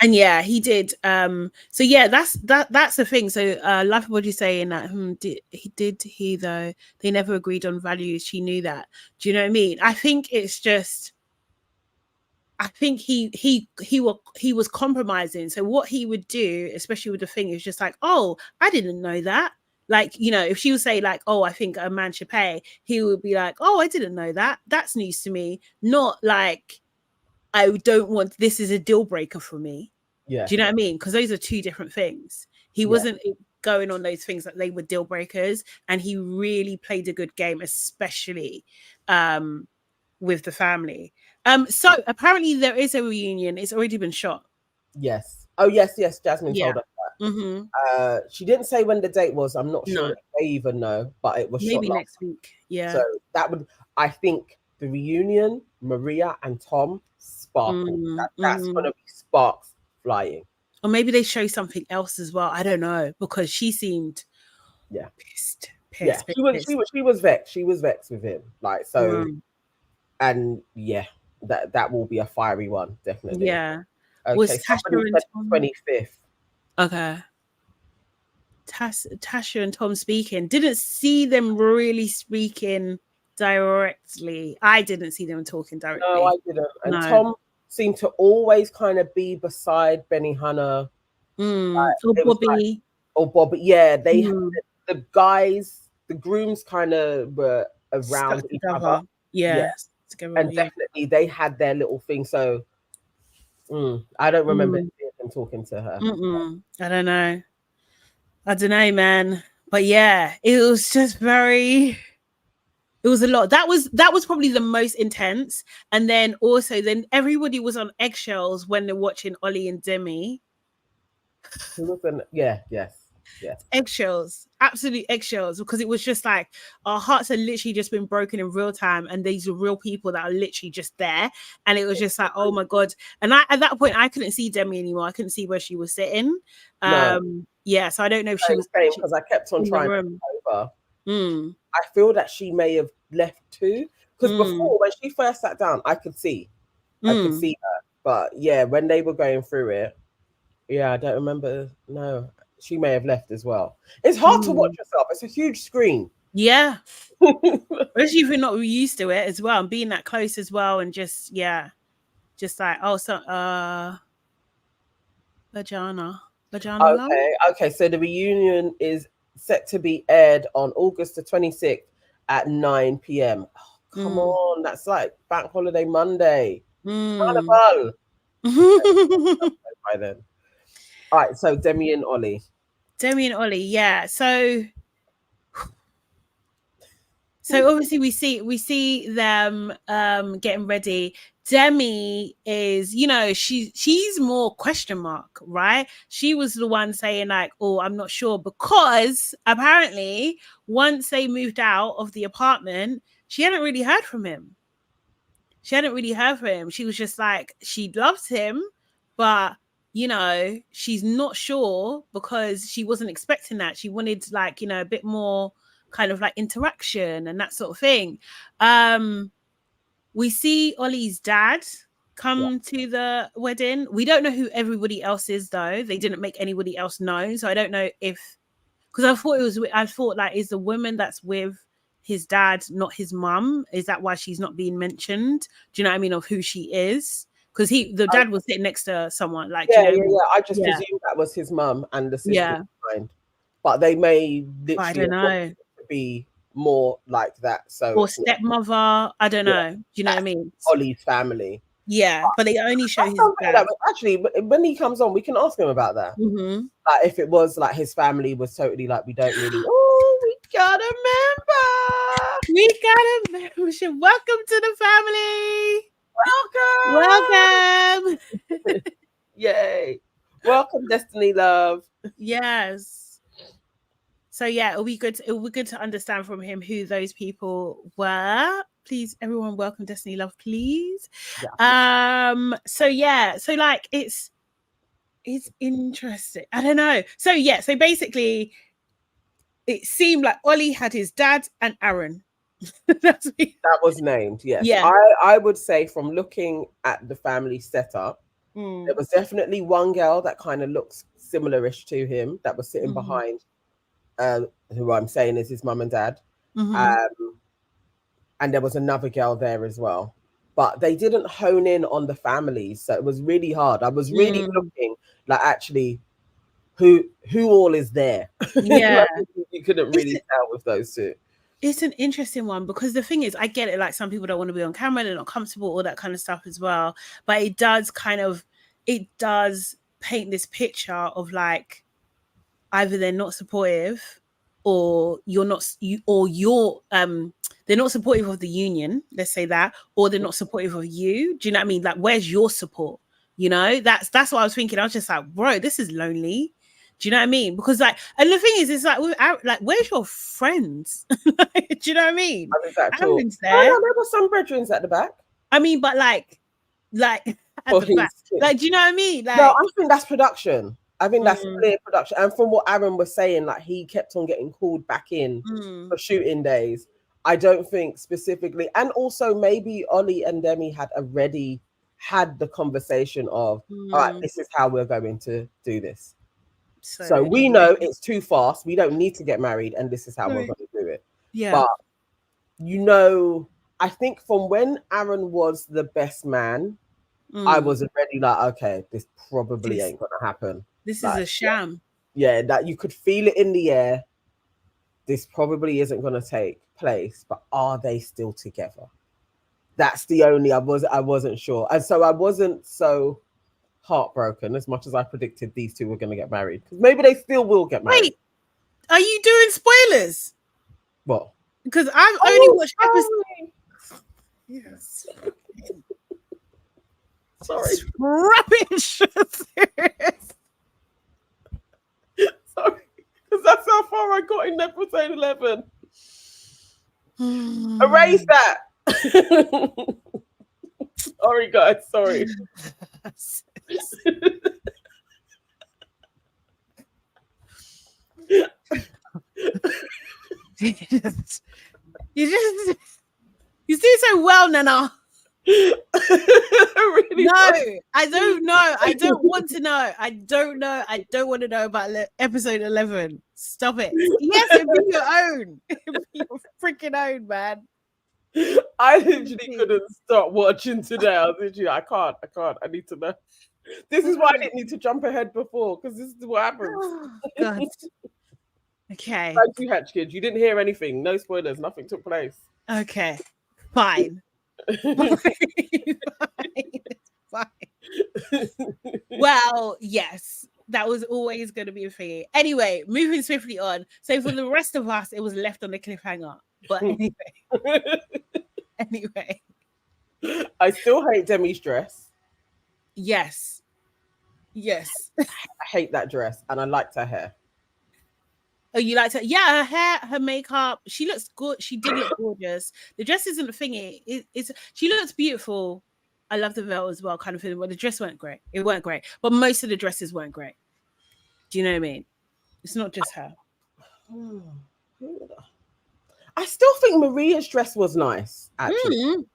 And yeah, he did. So yeah, that's the thing. So like what you saying that did he though? They never agreed on values. She knew that. Do you know what I mean? I think it's just I think he was compromising. So what he would do, especially with the thing, is just like, oh, I didn't know that. Like, you know, if she would say like, oh, I think a man should pay, he would be like, oh, I didn't know that. That's news to me. Not like I don't want this is a deal breaker for me. Yeah. Do you know what I mean? Because those are two different things. He wasn't going on those things that they were deal breakers, and he really played a good game, especially with the family. So apparently there is a reunion. It's already been shot. Yes. Oh yes, yes. Jasmine told us that. Mm-hmm. She didn't say when the date was. I'm not sure No. if they even know, but it was maybe shot next week. Yeah. So that would, I think, the reunion, Maria and Tom, sparkle. That's gonna be sparks flying. Or maybe they show something else as well. I don't know, because she seemed pissed. Yeah, she was vexed. She was vexed with him. Like so, and yeah, that will be a fiery one, definitely. Yeah. Okay, Was Tasha and Tom 25th? Okay. Tasha and Tom speaking. Didn't see them really speaking directly. I didn't see them talking directly. No, I didn't. And Tom seemed to always kind of be beside Benihana. Or Bobby. Or Bobby. Yeah, they the guys, the grooms kind of were around each other. Yeah. And definitely they had their little thing. So I don't remember them talking to her. I don't know. I don't know, man. But yeah, it was just very. It was a lot. That was probably the most intense. And then also, everybody was on eggshells when they're watching Ollie and Demi. Yes. Eggshells, absolute eggshells, because it was just like our hearts had literally just been broken in real time, and these are real people that are literally just there, and it was just like, oh my god. And at that point I couldn't see Demi anymore. I couldn't see where she was sitting. Yeah, so I don't know if she was because I kept on trying to over. I feel that she may have left too, because before, when she first sat down, I could see her, but yeah, when they were going through it, I don't remember. No, she may have left as well. It's hard to watch yourself. It's a huge screen. Yeah. Especially if you're not used to it as well, and being that close as well, and just like, oh, so Vagina. Okay. So the reunion is set to be aired on August the 26th at 9 p.m. Oh, come on, that's like Bank Holiday Monday. Carnival. By then. All right, so Demi and Ollie, yeah. So obviously we see them getting ready. Demi is, she's more question mark, right? She was the one saying like, oh, I'm not sure, because apparently once they moved out of the apartment, she hadn't really heard from him. She was just like, she loves him, but she's not sure, because she wasn't expecting that. She wanted like, a bit more kind of like interaction and that sort of thing. We see Ollie's dad come to the wedding. We don't know who everybody else is though. They didn't make anybody else known. So I don't know if, because I thought like, is the woman that's with his dad not his mum? Is that why she's not being mentioned? Do you know what I mean? Of who she is? Because the dad was sitting next to someone like, I just presumed that was his mum and the sister behind. But they may literally, I don't know, be more like that. So, or stepmother, I don't know. Do you know what I mean? Ollie's family. Yeah, but they only show his dad. Actually, when he comes on, we can ask him about that. Like if it was like his family was totally like, we don't really. Oh, we got a member. Welcome to the family. Welcome. Yay! Welcome, Destiny Love. Yes. So yeah, it'll be good to understand from him who those people were. Please, everyone, welcome Destiny Love, please. Yeah. So like it's interesting. I don't know. So basically it seemed like Ollie had his dad and Aaron. That was named, yes. Yeah. I would say, from looking at the family setup, There was definitely one girl that kind of looks similar-ish to him that was sitting behind who I'm saying is his mum and dad. And there was another girl there as well. But they didn't hone in on the families. So it was really hard. I was really looking like actually who all is there. Yeah. Like, you couldn't really tell with those two. It's an interesting one because the thing is, I get it. Like some people don't want to be on camera, they're not comfortable, all that kind of stuff as well. But it does paint this picture of like either they're not supportive, or they're not supportive of the union. Let's say that, or they're not supportive of you. Do you know what I mean? Like, where's your support? You know, that's what I was thinking. I was just like, bro, this is lonely. Do you know what I mean? Because like, and the thing is, it's like, where's your friends? Do you know what I mean? Aaron's there. Oh, no, there were some brethrens at the back. I mean, but like at the back. Like, do you know what I mean? Like, no, I think that's production. I think that's clear production. And from what Aaron was saying, like he kept on getting called back in for shooting days. I don't think specifically, and also maybe Ollie and Demi had already had the conversation of, all right, this is how we're going to do this. So we know it's too fast. We don't need to get married, and this is how we're going to do it. Yeah. But you know, I think from when Aaron was the best man, I was already like, okay, this probably ain't going to happen. This is a sham. Yeah, that you could feel it in the air. This probably isn't going to take place, but are they still together? That's the only I wasn't sure, and so I wasn't so heartbroken as much as I predicted these two were going to get married, because maybe they still will get married. Wait, are you doing spoilers? What? Because I've only watched episodes. Yes. Sorry. Rubbish. Sorry, because that's how far I got in episode 11. Erase that. Sorry, guys. Sorry. You do so well, Nana. Really no, I don't know. I don't want to know. I don't know. I don't want to know about episode 11. Stop it. Yes, it'd be your own. It'd be your freaking own, man. I literally couldn't stop watching today. I was literally, I can't. I need to know. This is why I didn't need to jump ahead before, because this is what happens. Oh, God. Okay. Thank you, Hatch Kids. You didn't hear anything. No spoilers. Nothing took place. Okay. Fine. Fine. Well, yes, that was always going to be a thing. Anyway, moving swiftly on. So for the rest of us, it was left on the cliffhanger. But anyway. I still hate Demi's dress. Yes. I hate that dress, and I liked her hair. Oh, you liked her? Yeah, her hair, her makeup. She looks good. She did look gorgeous. The dress isn't a thingy. She looks beautiful. I love the veil as well, kind of feeling. But the dress weren't great. It weren't great. But most of the dresses weren't great. Do you know what I mean? It's not just her. I still think Maria's dress was nice, actually. Like,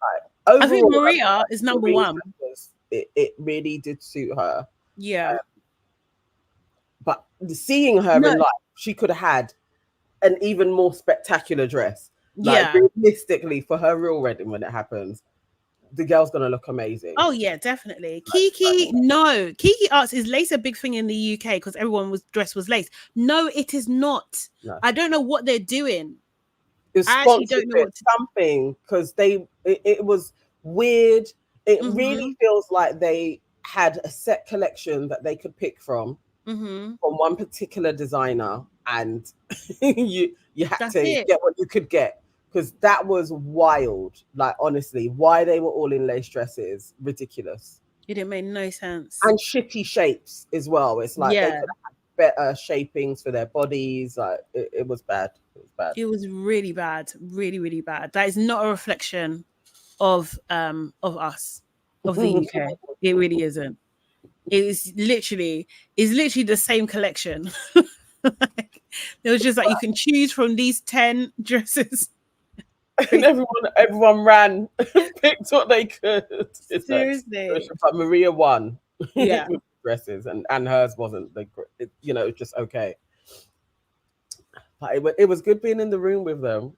overall, I think Maria is number one. It really did suit her. Yeah. But seeing her in life, she could have had an even more spectacular dress. Like, realistically, for her real wedding when it happens, the girl's gonna look amazing. Oh yeah, definitely. Kiki Arts is lace a big thing in the UK because everyone's dress was lace. No, it is not. No. I don't know what they're doing. It was something because it was weird. It really feels like they had a set collection that they could pick from one particular designer, and you had to get what you could get, because that was wild. Like, honestly, why they were all in lace dresses, ridiculous. It didn't make no sense. And shitty shapes as well. It's like they could have had better shapings for their bodies. Like, it was bad. It was really bad. Really, really bad. That is not a reflection of us, of the UK. It really isn't. It is literally the same collection. It was just like, you can choose from these 10 dresses. And everyone ran, picked what they could. Seriously. But Maria won. Yeah. with dresses, and hers wasn't it was just okay. But it was good being in the room with them.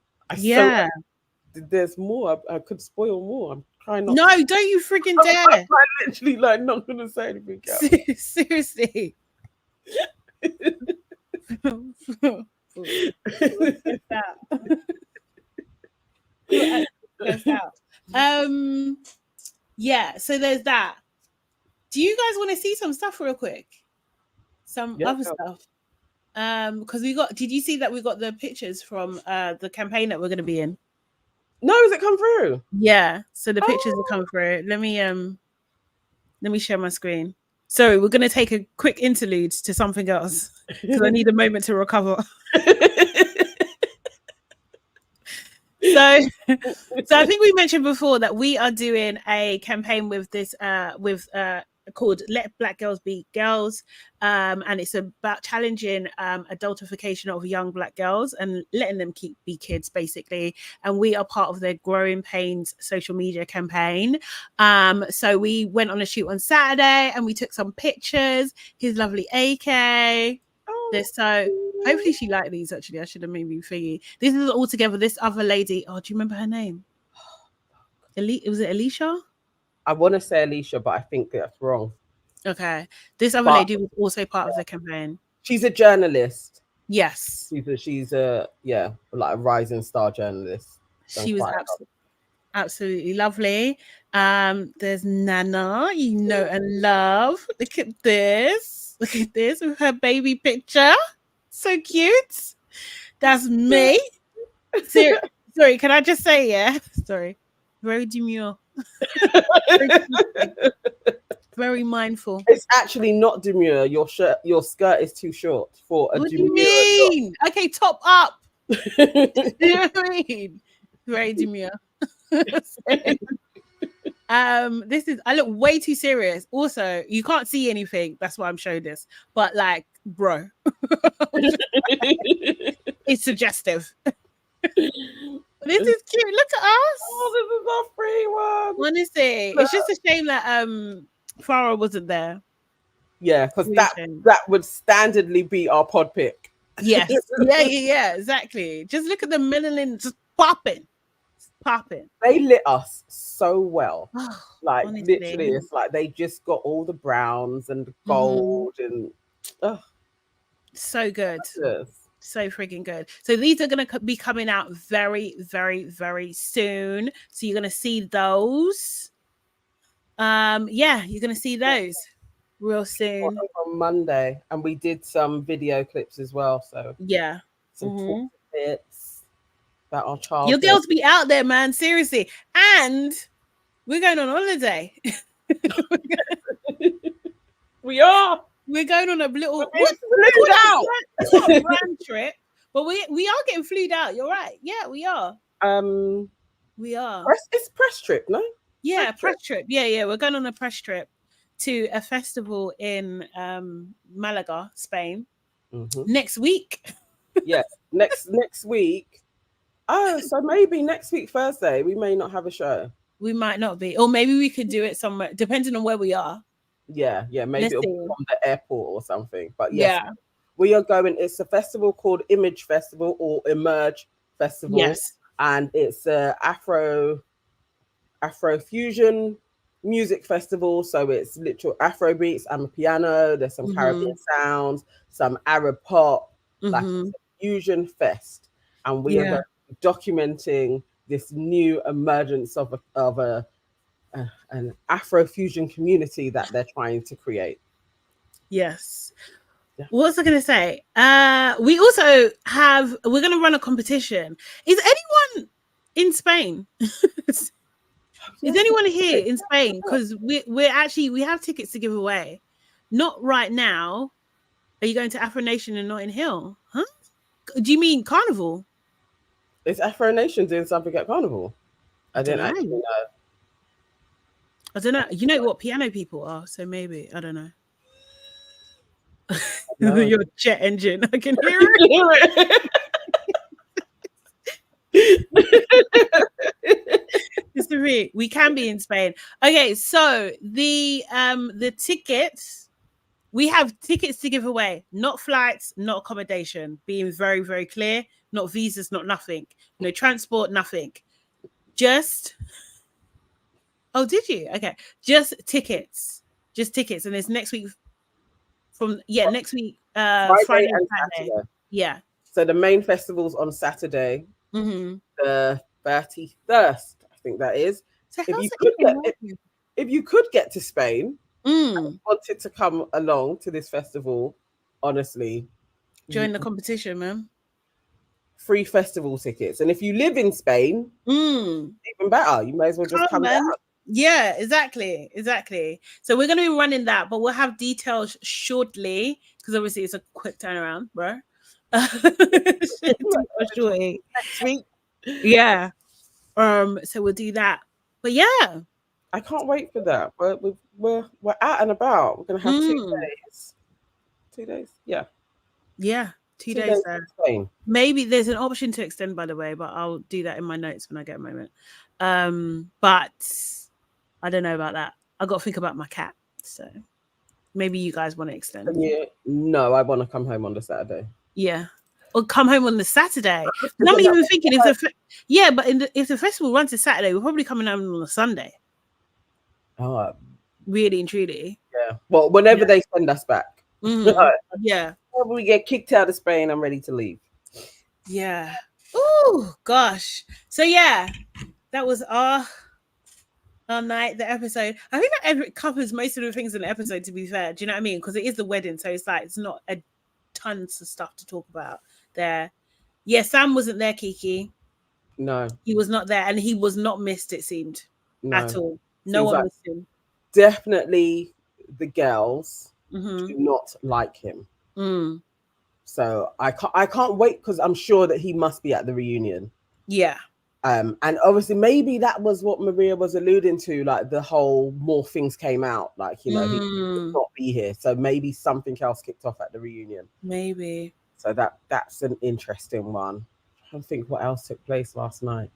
There's more. I could spoil more. I'm trying not. No, to. don't you freaking dare! I'm literally like not gonna say anything else. Seriously. Yeah, so there's that. Do you guys want to see some stuff real quick? Some other stuff. Because did you see that we got the pictures from the campaign that we're gonna be in? No, has it come through? Yeah, so the pictures have come through. Let me share my screen. Sorry, we're gonna take a quick interlude to something else because I need a moment to recover. So I think we mentioned before that we are doing a campaign with this called Let Black Girls Be Girls, and it's about challenging adultification of young Black girls and letting them be kids, basically. And we are part of their Growing Pains social media campaign. So we went on a shoot on Saturday and we took some pictures. Here's lovely AK. So hopefully she liked these. Actually, I should have maybe thingy. This is all together. This other lady. Oh, do you remember her name? Was it Alicia? I want to say Alicia, but I think that's wrong. Okay. This other lady was also part of the campaign. She's a journalist. Yes. She's a like a rising star journalist. She was absolutely lovely. There's Nana, and love. Look at this. Look at this with her baby picture. So cute. That's me. Sorry, can I just say, yeah? Sorry. Very demure. Very mindful. It's actually not demure. Your skirt is too short for a demure. What do you mean? Look. Okay, top up. You know what I mean? Very demure. I look way too serious. Also, you can't see anything. That's why I'm showing this. But like, bro, it's suggestive. This is cute. Look at us. Oh, this is our free one. Honestly, it's just a shame that Farah wasn't there. Yeah, because that would standardly be our pod pick. Yes. Yeah, exactly. Just look at the melanin just popping. They lit us so well. Like honestly. literally, it's like they just got all the browns and the gold and so good. So freaking good. So these are going to be coming out very, very, very soon. So you're going to see those. You're going to see those real soon. On Monday. And we did some video clips as well. So yeah. Some bits about our childhood. Your girls be out there, man. Seriously. And we're going on holiday. We are. We're going on a little It's not a brand trip, but we are getting flued out. You're right. Yeah, we are. We are. It's press trip, no? Yeah, press trip. Yeah. We're going on a press trip to a festival in Malaga, Spain. Next week. Yes, next week. Oh, so maybe next week Thursday we may not have a show. We might not be, or maybe we could do it somewhere, depending on where we are. Yeah, maybe it'll be from the airport or something. But yes, we are going. It's a festival called Image Festival or Emerge Festival. Yes, and it's a Afro fusion music festival. So it's literal Afro beats and piano. There's some Caribbean sounds, some Arab pop, like it's a fusion fest, and we are documenting this new emergence of an Afro-fusion community that they're trying to create. Yes. Yeah. What was I going to say? We also we're going to run a competition. Is anyone in Spain? Is anyone here in Spain? Because we have tickets to give away. Not right now. Are you going to Afro Nation and Notting Hill? Huh? Do you mean Carnival? Is Afro Nation doing something at Carnival? I don't actually know. I don't know. You know what piano people are, so maybe. I don't know. Your jet engine. I can hear it. It's three. We can be in Spain. Okay, so the tickets, we have tickets to give away, not flights, not accommodation. Being very, very clear, not visas, not nothing, no transport, nothing. Just did you? Okay, just tickets, and it's next week. Next week, Friday and Saturday. Yeah. So the main festival's on Saturday, the 31st, I think that is. So if you could get to Spain, and wanted to come along to this festival, honestly, join the competition, man. Free festival tickets, and if you live in Spain, even better. You may as well just come down. Yeah, exactly. So we're going to be running that, but we'll have details shortly because obviously it's a quick turnaround, bro. Shortly. Next week. Yeah. So we'll do that. But yeah, I can't wait for that. We're out and about. We're going to have 2 days. 2 days. Yeah. Yeah. 2 days there. Maybe there's an option to extend, by the way, but I'll do that in my notes when I get a moment. But I don't know about that. I've got to think about my cat. So maybe you guys want to extend. Yeah. No, I want to come home on the Saturday. Yeah. Or come home on the Saturday. And I'm even thinking if the festival runs to Saturday, we're probably coming home on a Sunday. Oh. Really and truly. Yeah. Well, whenever they send us back. Yeah. When we get kicked out of Spain, I'm ready to leave. Yeah. Oh gosh. So yeah, that was our night, the episode. I think that covers most of the things in the episode, to be fair. Do you know what I mean? Because it is the wedding, so it's like it's not a tons of stuff to talk about there. Yeah, Sam wasn't there, Kiki. No. He was not there, and he was not missed, it seemed. At all. No one missed him. Definitely the girls do not like him. So I can't wait because I'm sure that he must be at the reunion. Yeah. And obviously maybe that was what Maria was alluding to, like the whole more things came out, like, you know, he would not be here. So maybe something else kicked off at the reunion. Maybe. So that's an interesting one. I don't think what else took place last night.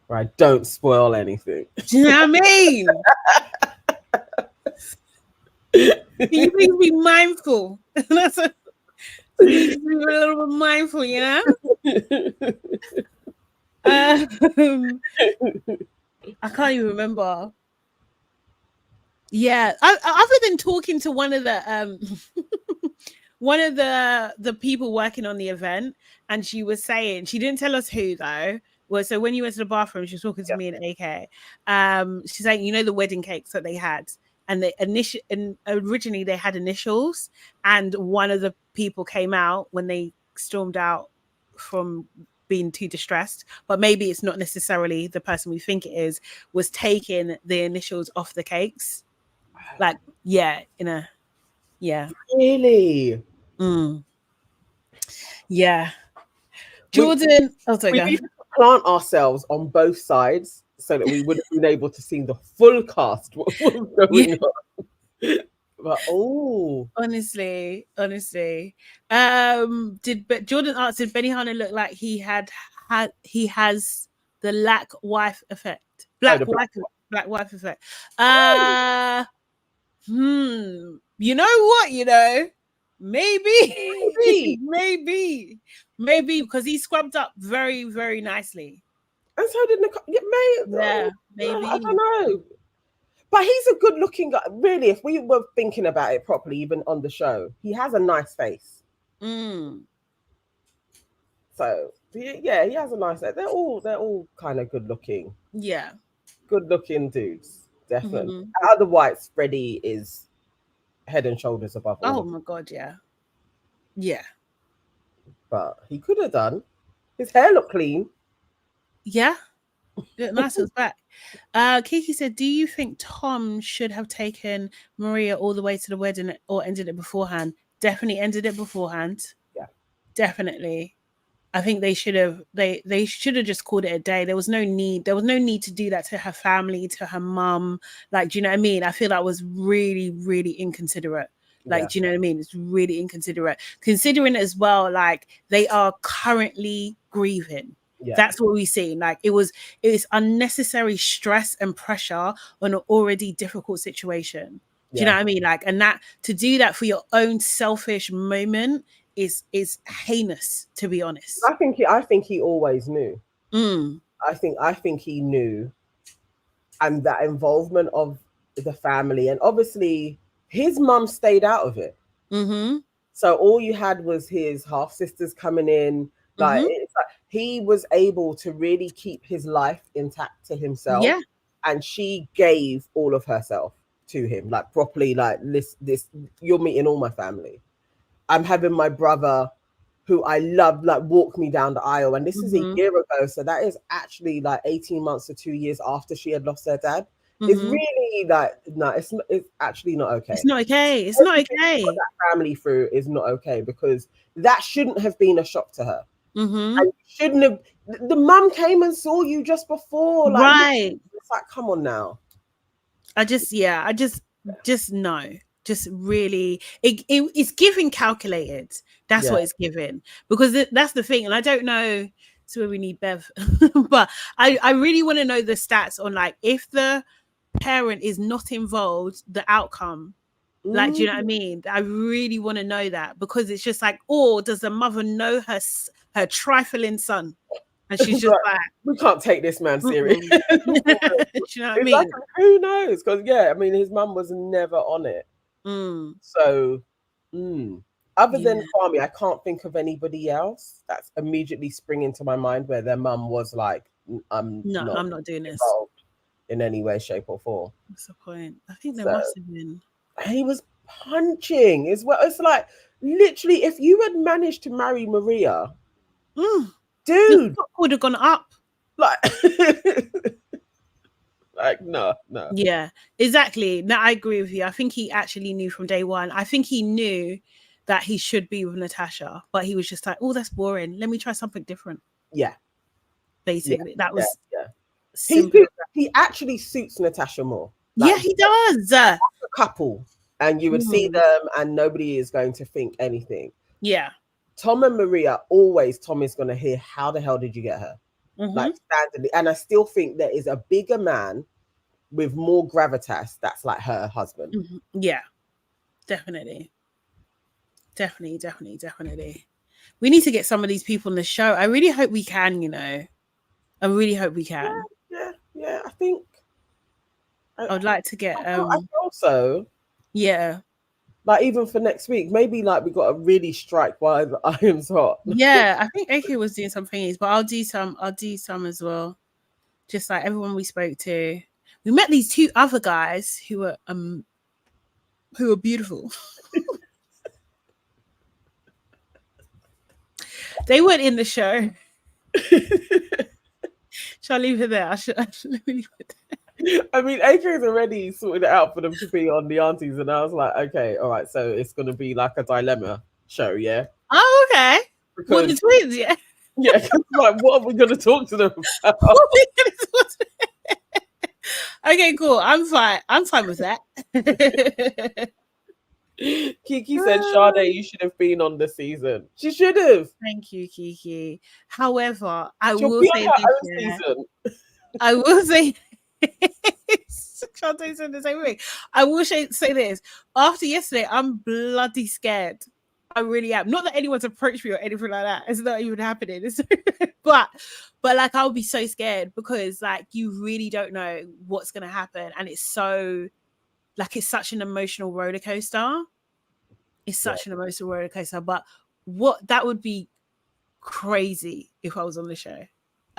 Right, don't spoil anything. Do you know what I mean? You need to be mindful. You need to be a little bit mindful, you know? I can't even remember. Yeah, other than talking to one of the people working on the event, and she was saying, she didn't tell us who though. Well, so when you went to the bathroom, she was talking to me and AK. She's saying, you know, the wedding cakes that they had, and originally they had initials, and one of the people came out when they stormed out from being too distressed, but maybe it's not necessarily the person we think it is, was taking the initials off the cakes. Like, Really? Yeah. Jordan, we need to plant ourselves on both sides so that we would have been able to see the full cast. What was going on? But honestly, Jordan asked, did Benihana look like he has the black wife effect? Black wife effect. You know what? You know, maybe, because he scrubbed up very, very nicely. And so did Nicole. Yeah, maybe. I don't know. But he's a good-looking guy. Really, if we were thinking about it properly, even on the show, he has a nice face. So yeah, he has a nice face. They're all kind of good-looking. Yeah, good-looking dudes, definitely. Out of the whites, Freddy is head and shoulders above all. Oh my god, yeah. But he could have done. His hair looked clean. Yeah. Nice was back. Kiki said, do you think Tom should have taken Maria all the way to the wedding or ended it beforehand? Definitely ended it beforehand. Yeah. Definitely. I think they should have just called it a day. There was no need to do that to her family, to her mum. Like, do you know what I mean? I feel that was really, really inconsiderate. Like, do you know what I mean? It's really inconsiderate. Considering as well, like, they are currently grieving. That's what we see. Like it's unnecessary stress and pressure on an already difficult situation. Do you know what I mean? Like, and that to do that for your own selfish moment is heinous, to be honest. I think he always knew. I think he knew, and that involvement of the family, and obviously his mum stayed out of it. So all you had was his half sisters coming in. Like, it's like he was able to really keep his life intact to himself. Yeah. And she gave all of herself to him, like properly, like this, you're meeting all my family. I'm having my brother, who I love, like walk me down the aisle. And this is a year ago. So that is actually like 18 months to 2 years after she had lost her dad. It's really like, no, it's actually not okay. It's not okay. It's not okay. What that family through is not okay, because that shouldn't have been a shock to her. And shouldn't have. The mum came and saw you just before, like, right? It's like, come on now. I just no. Just really, it's giving calculated. That's what it's giving, because that's the thing. And I don't know. It's where we need Bev, but I really want to know the stats on, like, if the parent is not involved, the outcome. Like, do you know what I mean? I really want to know that, because it's just like, or does the mother know her trifling son, and she's just like, we can't take this man serious. Do you know what I mean? Like, who knows? Because I mean, his mum was never on it. So, other than Kwame, I can't think of anybody else that's immediately springing to my mind where their mum was like, I'm not doing this in any way, shape, or form. What's the point? I think there must have been. He was punching as well. It's like, literally, if you had managed to marry Maria, dude, would have gone up. Like, like, no. Yeah, exactly. No, I agree with you. I think he actually knew from day one. I think he knew that he should be with Natasha, but he was just like, oh, that's boring. Let me try something different. Yeah. Basically, that was. He actually suits Natasha more. Like, yeah, he does. A couple, and you would see them, and nobody is going to think anything. Yeah. Tom and Maria, always Tom is going to hear, how the hell did you get her? Like, standardly. And I still think there is a bigger man with more gravitas that's like her husband. Yeah, definitely. We need to get some of these people on the show. I really hope we can, I really hope we can. Yeah, I think I would like to get I also like, even for next week, maybe like we got to really strike while the iron's hot. Yeah, I think AK was doing some things, but I'll do some as well. Just like everyone we spoke to. We met these two other guys who were beautiful. They weren't in the show. Shall I leave it there? I should leave it there. I mean, AK has already sorted it out for them to be on the aunties, and I was like, okay, all right, so it's going to be like a dilemma show, yeah? Oh, okay. Because, the twins, yeah? Yeah, like, what are we going to talk to them about? Okay, cool. I'm fine with that. Kiki said, Sade, you should have been on the season. She should have. Thank you, Kiki. However, I will say Sade said the same thing. I will say this. After yesterday, I'm bloody scared. I really am. Not that anyone's approached me or anything like that. It's not even happening. But like, I'll be so scared, because like, you really don't know what's gonna happen, and it's so, like, it's such an emotional roller coaster. It's such an emotional roller coaster. But that would be crazy if I was on the show.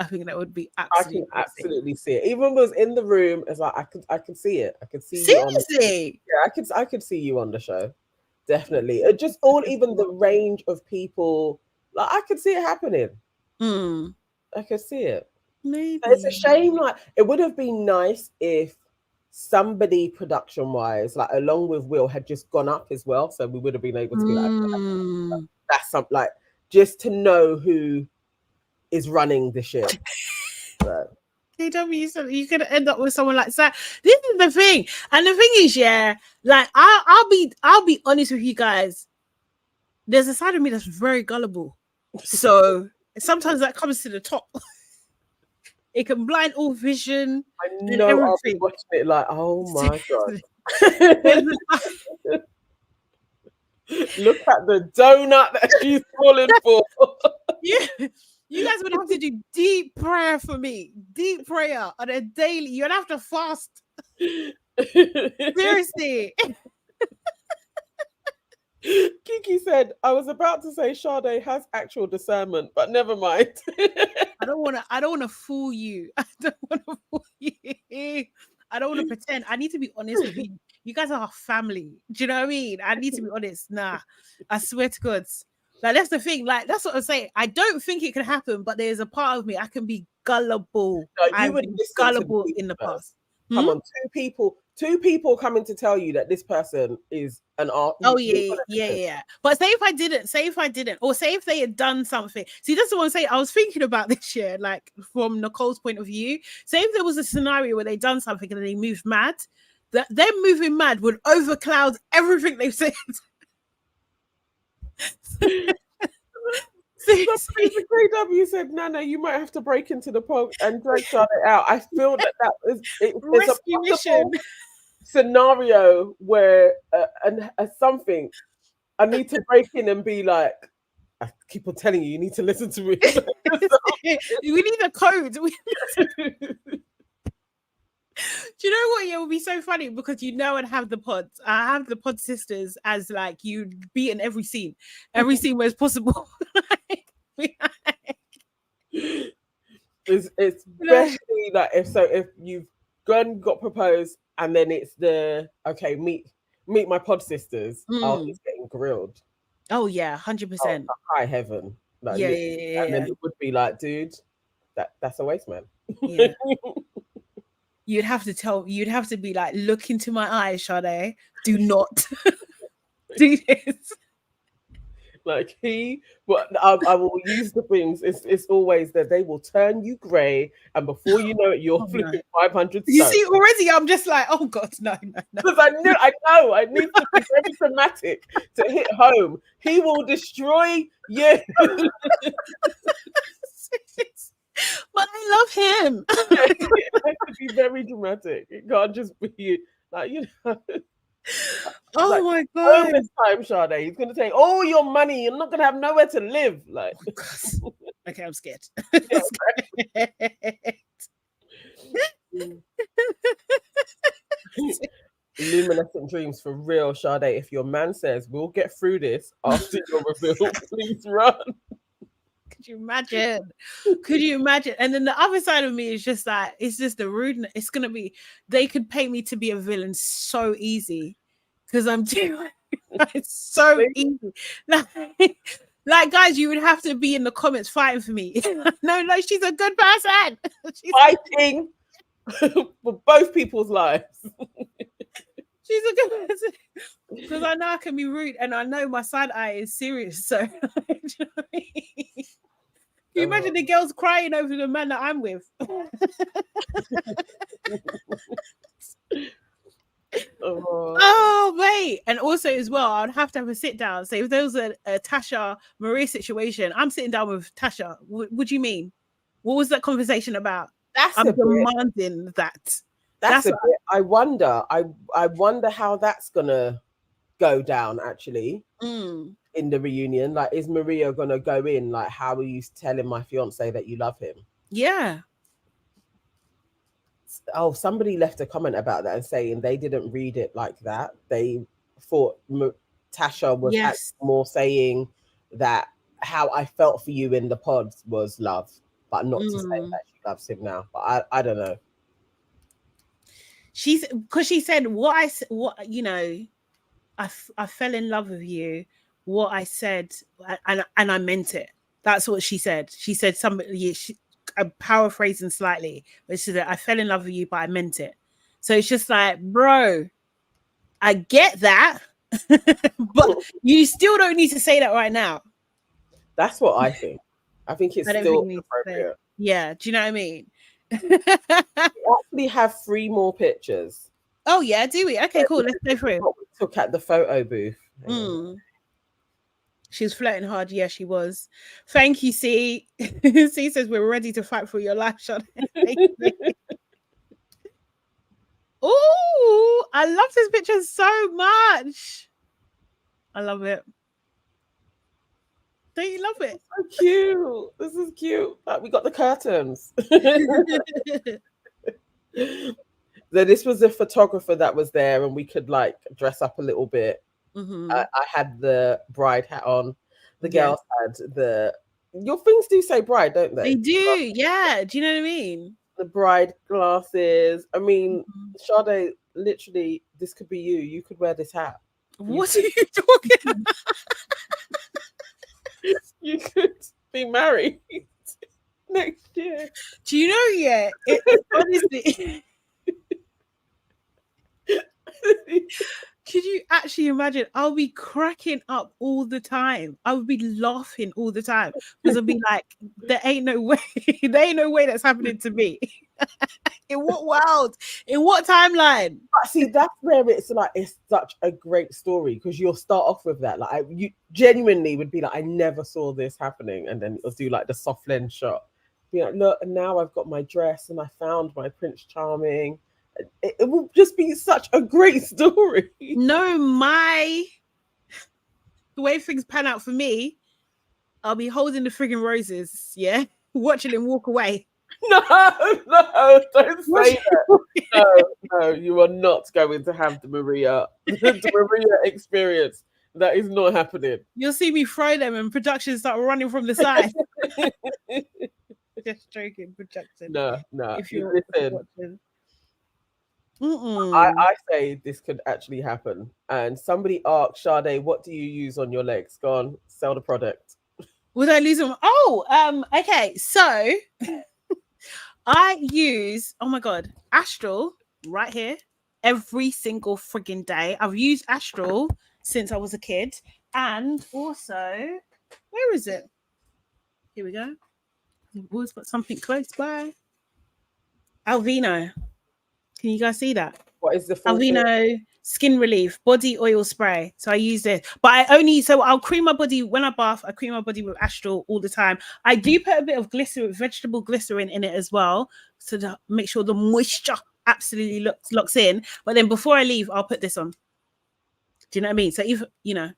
I think that would be absolutely. I can absolutely see it. Even when I was in the room, it's like I could see it. I could see seriously. I could see you on the show. Definitely. Just even the range of people, like, I could see it happening. I could see it. Maybe. It's a shame. Like, it would have been nice if somebody production-wise, like along with Will, had just gone up as well, so we would have been able to be like, that's something, like, just to know who is running the ship. But KW, you could end up with someone like that. This is the thing, and the thing is, like, I'll be honest with you guys. There's a side of me that's very gullible, so sometimes that comes to the top. It can blind all vision. I know. I'll be watching it like, oh my god. Look at the donut that she's falling for. Yeah. You guys would have to do deep prayer for me. Deep prayer on a daily. You'd have to fast. Seriously. Kiki said, I was about to say Sade has actual discernment, but never mind. I don't wanna fool you. I don't wanna fool you. I don't want to pretend. I need to be honest with you. You guys are family. Do you know what I mean? I need to be honest. Nah. I swear to God. Like, that's the thing. Like, that's what I'm saying. I don't think it can happen, but there's a part of me I can be gullible. No, I've been gullible in the past. Come on, two people coming to tell you that this person is an art. Oh yeah. But say if I didn't, or say if they had done something. See, that's what I'm saying. I was thinking about this year, like from Nicole's point of view. Say if there was a scenario where they done something and they moved mad, that them moving mad would overcloud everything they've said. KW said, Nana, you might have to break into the pub and drag Sade out. I feel that is it's a mission scenario where something I need to break in and be like, I keep on telling you need to listen to me. We need a code. Do you know what? Yeah, it would be so funny because I'd have the pods. I have the pod sisters as like you'd be in every scene where it's possible. It's especially like if you've got proposed and then it's the okay meet my pod sisters. Oh, he's getting grilled. Oh yeah, 100%. High heaven. Like, yeah. And then it would be like, dude, that's a waste, man. Yeah. You'd have to be like, look into my eyes, Sade. Do not do this. Like I will use the things. It's always that they will turn you grey, and before you know it, you're flipping 500. You see, already I'm just like, oh God, no. Because I know, I need to be very dramatic to hit home. He will destroy you. But I love him. It has to be very dramatic. It can't just be like, Oh like, my God. This time, Sade, he's going to take all your money. You're not going to have nowhere to live. Like, okay, I'm scared. Luminescent dreams for real, Sade. If your man says we'll get through this after your reveal, please run. Could you imagine? And then the other side of me is just like, it's just the rudeness. It's gonna be, they could pay me to be a villain so easy because I'm doing it's so easy. Like guys, you would have to be in the comments fighting for me. No, she's a good person. She's fighting for both people's lives. She's a good person because I know I can be rude and I know my side eye is serious. So do you know what I mean? Can you imagine the girls crying over the man that I'm with? Oh, mate. And also as well, I'd have to have a sit down. So if there was a Tasha Maria situation, I'm sitting down with Tasha. What do you mean? What was that conversation about? I'm demanding that. That's a bit. I wonder how that's gonna go down actually. In the reunion, like, is Maria gonna go in like, how are you telling my fiance that you love him? Yeah. Oh, somebody left a comment about that and saying they didn't read it like that. They thought Tasha was more saying that how I felt for you in the pods was love, but not to say that she loves him now. But I don't know. She said I fell in love with you. What I said, and I meant it. That's what she said. She said I'm paraphrasing slightly, but she said, I fell in love with you, but I meant it. So it's just like, bro, I get that, but you still don't need to say that right now. That's what I think. I think it's still appropriate. Yeah, do you know what I mean? We actually have 3 more pictures. Oh yeah, do we? Okay, cool. Let's go through. What we took at the photo booth. She was flirting hard. Yeah, she was. Thank you, C. C says we're ready to fight for your life, Sean. Thank you. Oh, I love this picture so much. I love it. Don't you love it? So cute. This is cute. Like, we got the curtains. So this was a photographer that was there, and we could like dress up a little bit. Mm-hmm. I had the bride hat on. The girls had the. Your things do say bride, don't they? They do, yeah. Do you know what I mean? The bride glasses. I mean, Mm-hmm. Sade, literally, this could be you. You could wear this hat. What are you talking about? You could be married next year. Do you know, yeah? Honestly. Could you actually imagine? I'll be cracking up all the time. I would be laughing all the time because I'll be like, there ain't no way. There ain't no way that's happening to me. In what world? In what timeline? But see, that's where it's like, it's such a great story because you'll start off with that. Like, you genuinely would be like, I never saw this happening. And then it'll do like the soft lens shot. Be like, look, and now I've got my dress and I found my Prince Charming. It will just be such a great story. No, the way things pan out for me, I'll be holding the frigging roses, yeah, watching him walk away. No, don't say that. No, you are not going to have the Maria experience. That is not happening. You'll see me throw them and production start running from the side. Just joking, production. No. If you're watching. I say this could actually happen. And somebody asked Sade, what do you use on your legs? Go on, sell the product. Would I lose them? Oh, okay. So I use, oh my God, Astral right here every single frigging day. I've used Astral since I was a kid. And also, where is it? Here we go. I've always got something close by. Alvino. Can you guys see that? What is the full Alvino skin relief body oil spray? So I use it, but I'll cream my body when I bath. I cream my body with Astral all the time. I do put a bit of glycerin, vegetable glycerin in it as well, so to make sure the moisture absolutely locks in. But then before I leave, I'll put this on. Do you know what I mean? So if you know,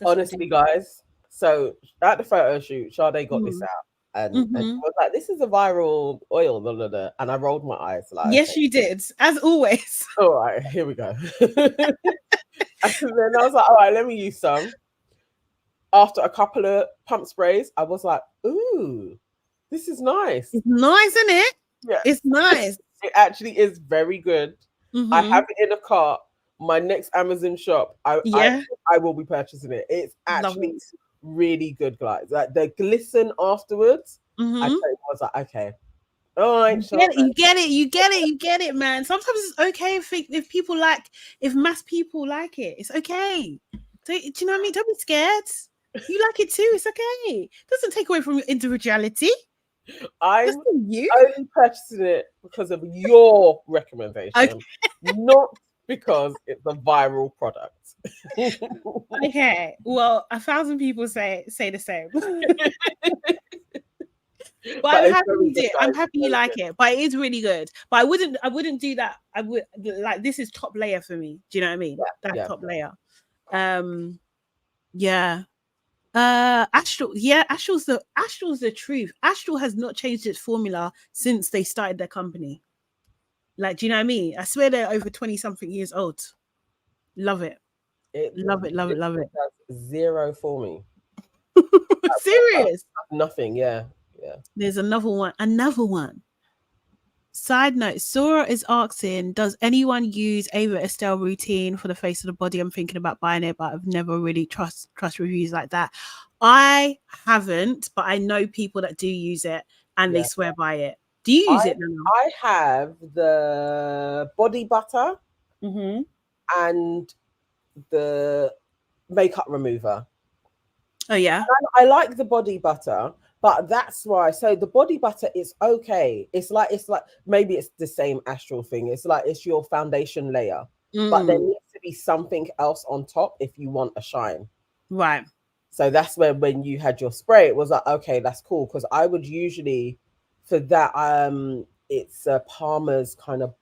honestly, guys. So at the photo shoot, Sade got this out. And she was like, this is a viral oil, blah, blah, blah. And I rolled my eyes. Like, yes, okay. You did, as always. All right, here we go. And then I was like, all right, let me use some. After a couple of pump sprays, I was like, ooh, this is nice. It's nice, isn't it? Yeah. It's nice. It actually is very good. I have it in a cart. My next Amazon shop, I will be purchasing it. It's actually really good, guys. Like the glisten afterwards, I was like, okay, all right, you get it, man. Sometimes it's okay if people like, if mass people like it, it's okay. Do you know what I mean? Don't be scared. You like it too, it's okay. It doesn't take away from your individuality. I'm only purchasing it because of your recommendation, not because it's a viral product. Okay, well, 1,000 people say the same. But I'm happy you did. I'm happy you like it. But it is really good. But I wouldn't do that. I would like, this is top layer for me. Do you know what I mean? That's top layer. Astral, Astral's the truth. Astral has not changed its formula since they started their company. Like, do you know what I mean? I swear they're over 20-something years old. Love it. Love it. Zero for me. Serious? Nothing, yeah. There's another one. Side note, Sora is asking, does anyone use Ava Estelle routine for the face of the body? I'm thinking about buying it, but I've never really trust reviews like that. I haven't, but I know people that do use it and they swear by it. Do you use it now? I have the body butter and the makeup remover. Oh yeah. I like the body butter, but that's why. So the body butter is okay. It's like maybe it's the same Astral thing. It's like it's your foundation layer, but there needs to be something else on top if you want a shine. Right. So that's when you had your spray, it was like, okay, that's cool. Because I would usually for that, it's a Palmer's kind of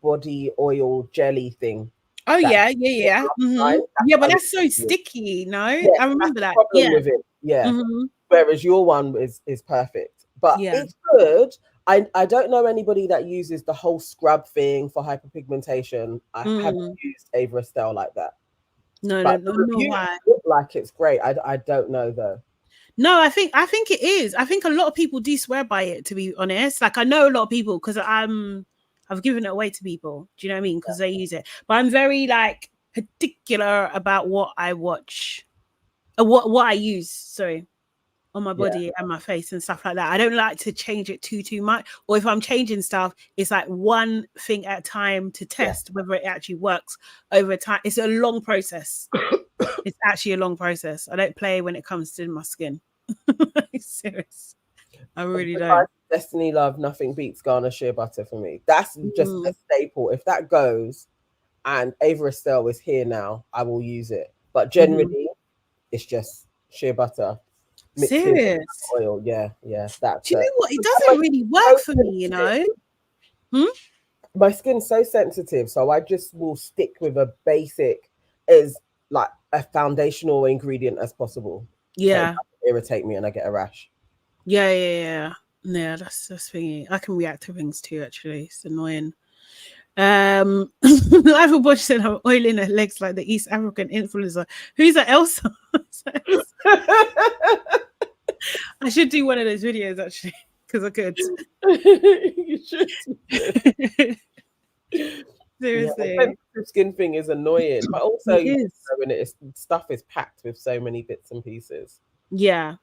body oil jelly thing. Oh That yeah, yeah, yeah. Mm-hmm. Yeah, but that's so sticky. No, yeah, I that's remember the that. problem Yeah. with it. Yeah. Mm-hmm. Whereas your one is perfect. But Yeah. it's good. I don't know anybody that uses the whole scrub thing for hyperpigmentation. I haven't used Ava Estelle like that. No, But no, the no, reviews why? look like it's great. I don't know though. No, I think it is. I think a lot of people do swear by it, to be honest. Like I know a lot of people because I've given it away to people. Do you know what I mean? Because they use it. But I'm very like particular about what I watch, what I use. Sorry, on my body and my face and stuff like that. I don't like to change it too much. Or if I'm changing stuff, it's like one thing at a time to test whether it actually works over time. It's a long process. It's actually a long process. I don't play when it comes to my skin. Serious. I really don't. Destiny Love, nothing beats Ghana shea butter for me. That's just a staple. If that goes and Ava Estelle is here now, I will use it. But generally, it's just shea butter mixed in oil. Yeah. That's Do you know what? It doesn't really work for me, you know? My skin's so sensitive, so I just will stick with a basic as like a foundational ingredient as possible. Yeah. So it doesn't irritate me and I get a rash. Yeah, that's thingy. I can react to things too, actually. It's annoying. Life Bush said I'm oiling her legs like the East African influencer. Who's that Elsa? I should do one of those videos actually, because I could. You should. Seriously. Yeah, the skin thing is annoying, but also stuff is packed with so many bits and pieces. Yeah.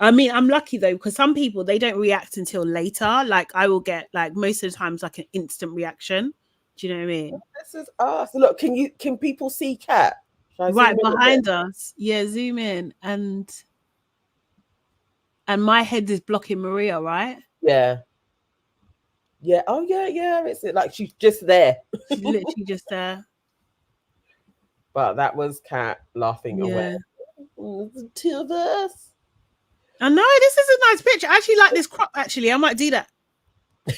I mean, I'm lucky though, because some people they don't react until later. Like I will get like most of the times like an instant reaction. Do you know what I mean? This is us. Look, can people see Kat? Right behind us. Yeah, zoom in and my head is blocking Maria, right? Yeah. Oh yeah. It's like she's just there. She's literally just there. But that was Kat laughing away. The two of us. I know this is a nice picture. I actually like this crop. Actually, I might do that.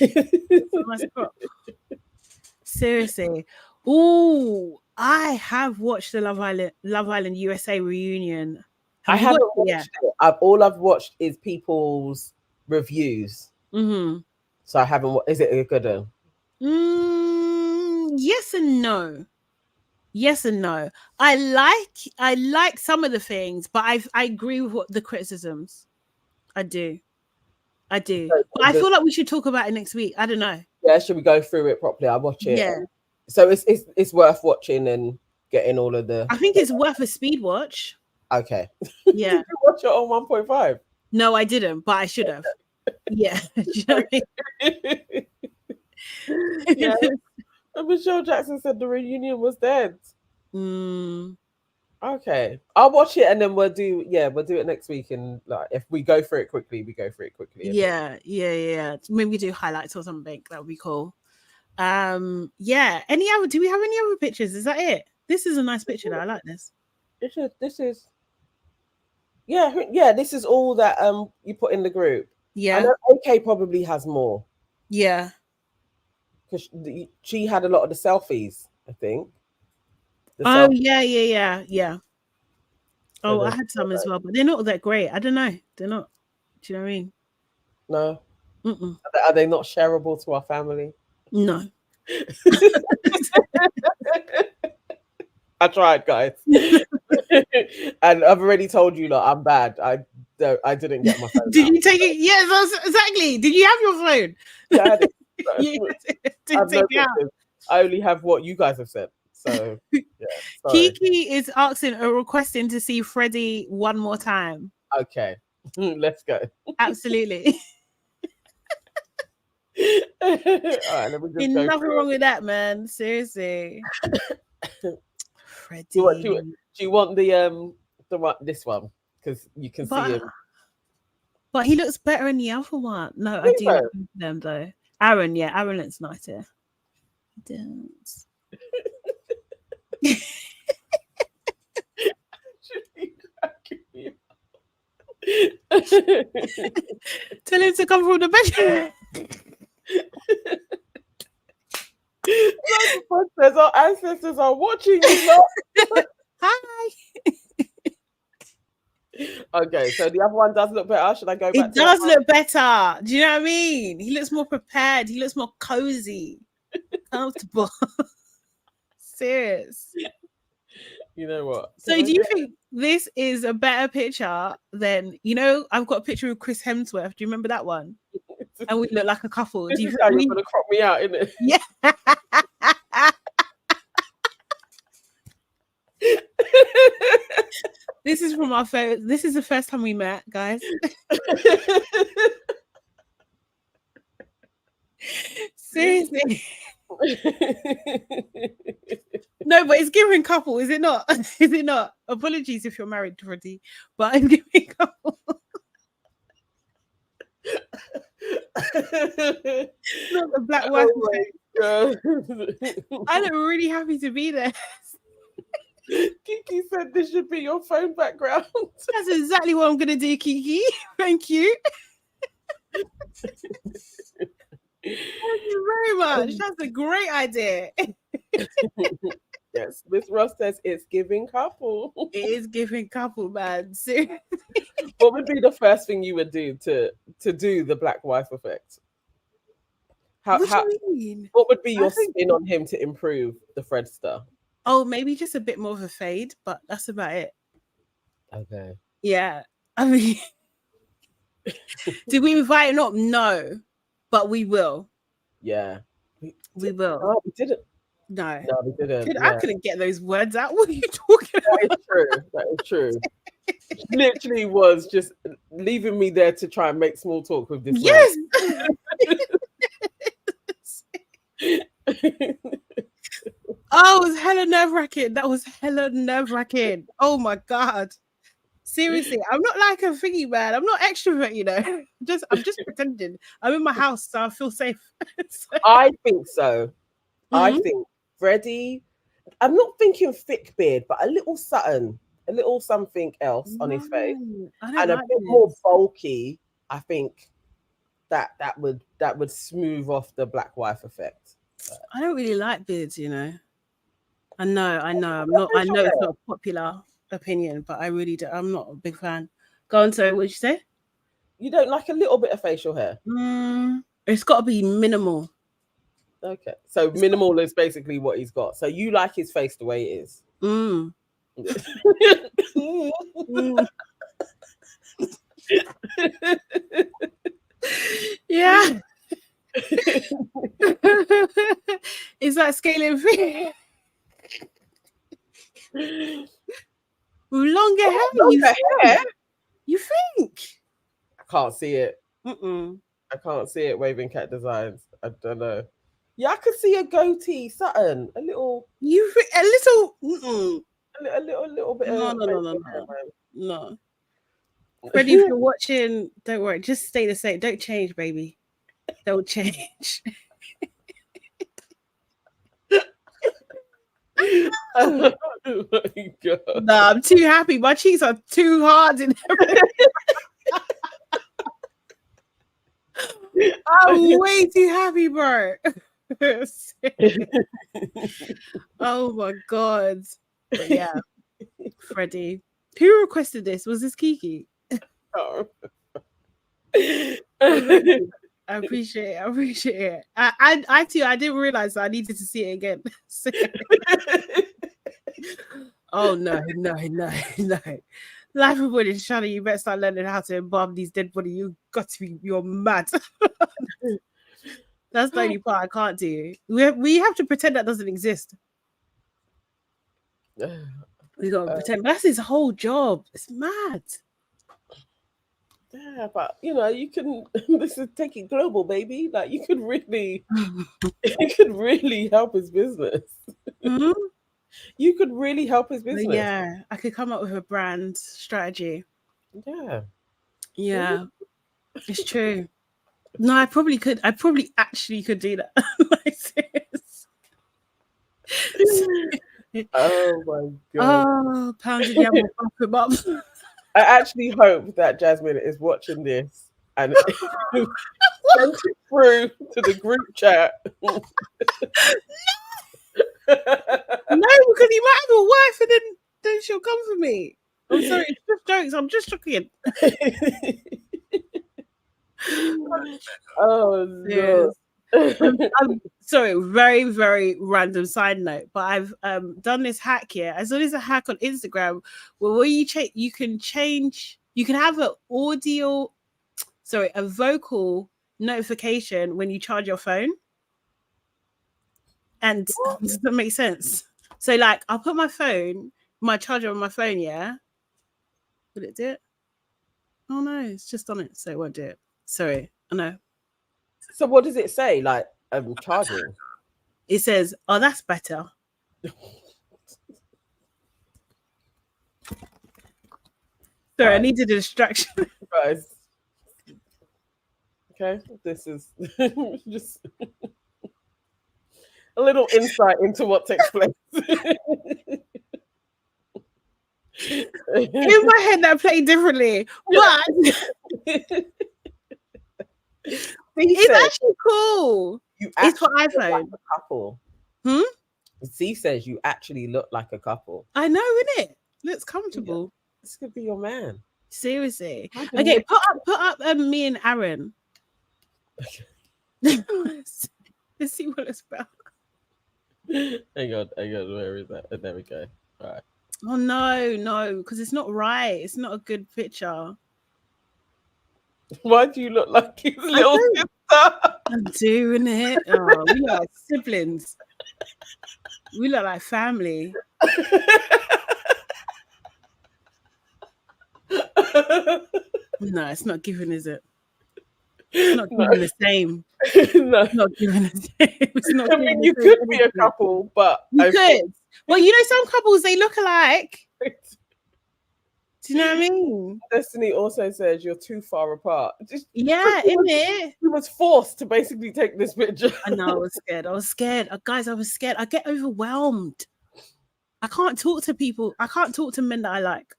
Nice crop. Seriously. Oh, I have watched the Love Island USA reunion. I haven't watched it. All I've watched is people's reviews. Mm-hmm. So I haven't. Is it a good one? Yes and no. Yes and no. I like some of the things, but I agree with the criticisms. I do. But I feel like we should talk about it next week. I don't know. Yeah, should we go through it properly? I'll watch it. Yeah. So it's worth watching and getting all of the. I think it's worth a speed watch. Okay. Yeah. Did you watch it on 1.5? No, I didn't, but I should have. Yeah. Do you know what I mean? Yeah. Michelle Jackson said the reunion was dead. Okay, I'll watch it and then we'll do it next week. And like, if we go through it quickly, we go through it quickly. Yeah. Maybe do highlights or something. That would be cool. Yeah. Do we have any other pictures? Is that it? This is a nice picture though. I like this. This is. Yeah. This is all that you put in the group. Yeah. I know AK probably has more. Yeah. Because she had a lot of the selfies, I think. Yeah. Oh, I had some as well, but they're not that great. I don't know. They're not. Do you know what I mean? No. Are they not shareable to our family? No. I tried, guys. And I've already told you, look, I'm bad. I didn't get my phone. Did you take it? Yes, exactly. Did you have your phone? Yeah, I didn't take it out. I only have what you guys have said. So yeah. Kiki is requesting to see Freddy one more time. Okay. Let's go. Absolutely. All right, There's nothing wrong with that, man. Seriously. Freddy. Do you want this one? Because you can see him. But he looks better in the other one. No, I do like them though. Aaron looks nicer. He does. Tell him to come from the bedroom. Says our ancestors are watching you lot. Hi. Okay, so the other one does look better. Should I go back? It does look better. Do you know what I mean? He looks more prepared. He looks more cozy, comfortable. Serious. You know what? So do you think this is a better picture than, you know, I've got a picture of Chris Hemsworth. Do you remember that one? And we look like a couple. This Do you is how you're gonna crop me out, isn't it? Yeah. This is from our phone. This is the first time we met, guys. Seriously. No, but it's giving couple, is it not? Is it not? Apologies if you're married, Freddy, but I'm giving couple. Not the black wife. Oh, I look really happy to be there. Kiki said this should be your phone background. That's exactly what I'm going to do, Kiki. Thank you. Thank you very much. That's a great idea. Yes, Miss Ross says it's giving couple. It is giving couple, man. What would be the first thing you would do to do the black wife effect? What do you mean? What would be your spin on him to improve the Fredster? Oh, maybe just a bit more of a fade, but that's about it. Okay. Yeah. I mean, did we invite him up? No, but we will. Yeah. We will. Oh, we didn't. No, we didn't. I couldn't get those words out. What are you talking about? That is true. That is true. Literally was just leaving me there to try and make small talk with this. Yes. Oh, it was hella nerve-wracking. That was hella nerve-wracking. Oh my God. Seriously, I'm not like a thingy man. I'm not extrovert, you know. I'm just pretending. I'm in my house, so I feel safe. I think so. I think Freddy, I'm not thinking thick beard, but a little something else on his face. And a bit more bulky. I think that would smooth off the black wife effect. I don't really like beards, you know. I know. I know it's not a popular opinion, but I really do. I'm not a big fan. Go on, sorry, what did you say? You don't like a little bit of facial hair? It's got to be minimal. Okay, so minimal is basically what he's got. So you like his face the way it is? Yeah. Is that scaling thing? Longer hair? You think? I can't see it. I can't see it. Waving Cat Designs. I don't know. Yeah, I could see a goatee, something. A little. You think a little? A little bit. No. Freddy, if you're watching, don't worry. Just stay the same. Don't change, baby. Don't change. Oh my God. No, I'm too happy. My cheeks are too hard. I'm way too happy, bro. Oh my God. But yeah, Freddy. Who requested this? Was this Kiki? Oh. I appreciate it. I too, I didn't realize that I needed to see it again. Oh no. Life of Wood in Shadow, you better start learning how to embalm these dead bodies. You're mad. That's the only part I can't do. We have to pretend that doesn't exist. We gotta pretend. That's his whole job. It's mad. Yeah, but you can. This is Take It Global, baby. Like you could really help his business. You could really help his business. Yeah, I could come up with a brand strategy. Yeah, it's true. No, I probably could. I probably actually could do that. Oh my God. Oh, pounded yam will bump him up. I actually hope that Jasmine is watching this and sent it through to the group chat. No, because he might have a wife and then she'll come for me. I'm sorry, it's just jokes. I'm just joking. Oh no. I'm sorry, very, very random side note, but I've done this hack here. I saw this a hack on Instagram where you can have a vocal notification when you charge your phone. And does that make sense? So like I'll put my charger on my phone, yeah. Will it do it? Oh no, it's just on it, so it won't do it. Sorry, I know. So what does it say? Like charging? It says, "Oh, that's better." Sorry, I needed a distraction. Guys. Okay, this is just a little insight into what takes place. In my head, that played differently, but it's actually cool. It's for iPhone. Like a couple. Z says you actually look like a couple. I know, innit? Looks comfortable. Yeah. This could be your man. Seriously. Okay, put up me and Aaron. Let's see what it's about. Hang on. Where is that? There we go. All right. Oh no, because it's not right. It's not a good picture. Why do you look like his little sister? I'm doing it. Oh, we look like siblings. We look like family. No, it's not giving, is it? It's not giving the same. No. It's not giving the same. It's not. I mean, you could be a couple, but you could. Well, you know, some couples they look alike. Do you know what I mean? Destiny also says you're too far apart. Yeah, isn't it? He was forced to basically take this picture. I know. I was scared. Guys, I was scared. I get overwhelmed. I can't talk to people. I can't talk to men that I like.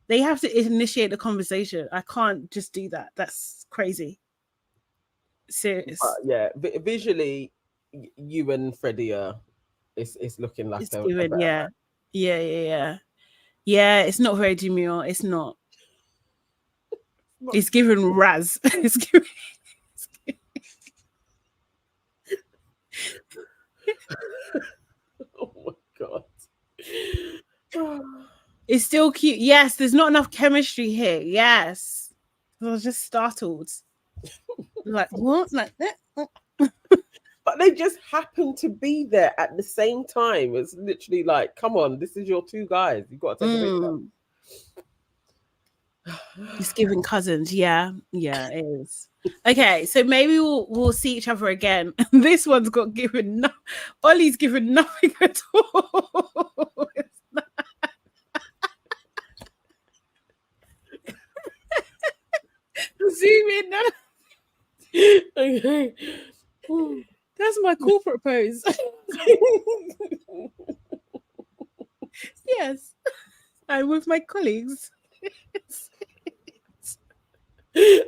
They have to initiate the conversation. I can't just do that. That's crazy. Serious. Yeah, visually, you and Freddy are. It's looking like it's given, yeah. Yeah, it's not very demure. It's not. It's given Raz. It's given. Oh my god. It's still cute. Yes, there's not enough chemistry here. Yes. I was just startled. Like, what? Like that? But they just happen to be there at the same time. It's literally like, come on, this is your two guys. You've got to take a picture. It's giving cousins. Yeah, it is. Okay, so maybe we'll see each other again. This one's got given Ollie's given nothing at all. Zoom in. Okay. That's my corporate pose. Yes. I'm with my colleagues. Sassy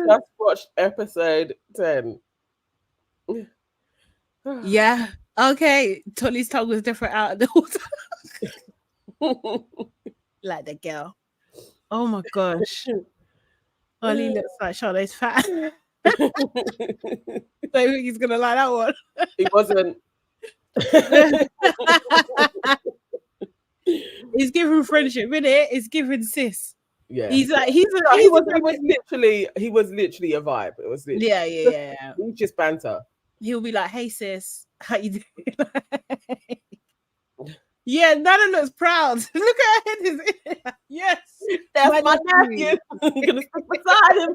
just watched episode 10. Yeah. Okay. Tolly's tongue was different out of the water. Like the girl. Oh my gosh. Ollie looks like Sade's fat. So he's gonna like that one. He wasn't. He's giving friendship, innit? He's giving sis. Yeah. He was literally a vibe. It was literally, yeah. He was just banter. He'll be like, "Hey sis, how you doing?" Yeah, Nana looks proud. Look at her head. Yes, that's my nephew. I'm gonna stick beside him.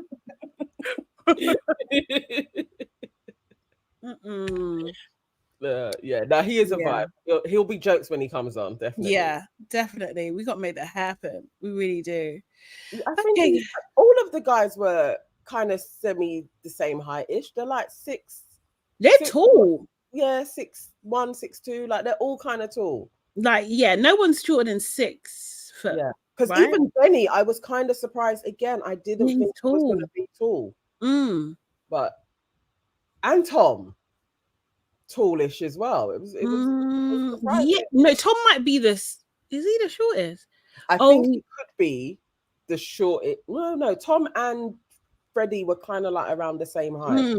Yeah, now he is a vibe. He'll be jokes when he comes on, definitely. Yeah, definitely. We got to make that happen. We really do. I think all of the guys were kind of the same height-ish. They're like 6. They're tall. Yeah, 6'1", 6'2". Like they're all kind of tall. Like, yeah, no one's shorter than 6 foot. Yeah, because right? even Benny, I was kind of surprised again. I didn't He's think he was going tall. to be tall, Mm. but and Tom, tallish as well. It was Yeah, surprising. no, Tom might be this. Is he the shortest? I think he could be the short. No, Tom and Freddy were kind of like around the same height.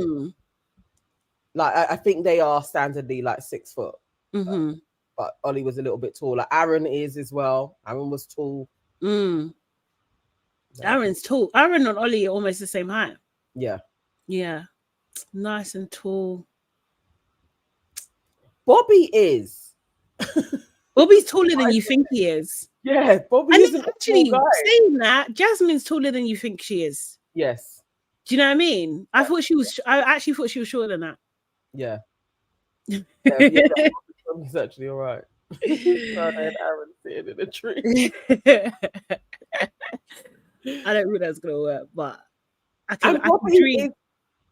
Like I think they are standardly like 6 foot. But Ollie was a little bit taller. Aaron is as well. Aaron was tall. Aaron's tall. Aaron and Ollie are almost the same height. Yeah. Yeah. Nice and tall. Bobby is. Bobby's taller than you think he is. Yeah, Bobby isn't actually a tall guy. Saying that, Jasmine's taller than you think she is. Yes. Do you know what I mean? I actually thought she was shorter than that. Yeah. Bobby's actually all right. Aaron sitting in a tree. I don't think that's gonna work, but Bobby is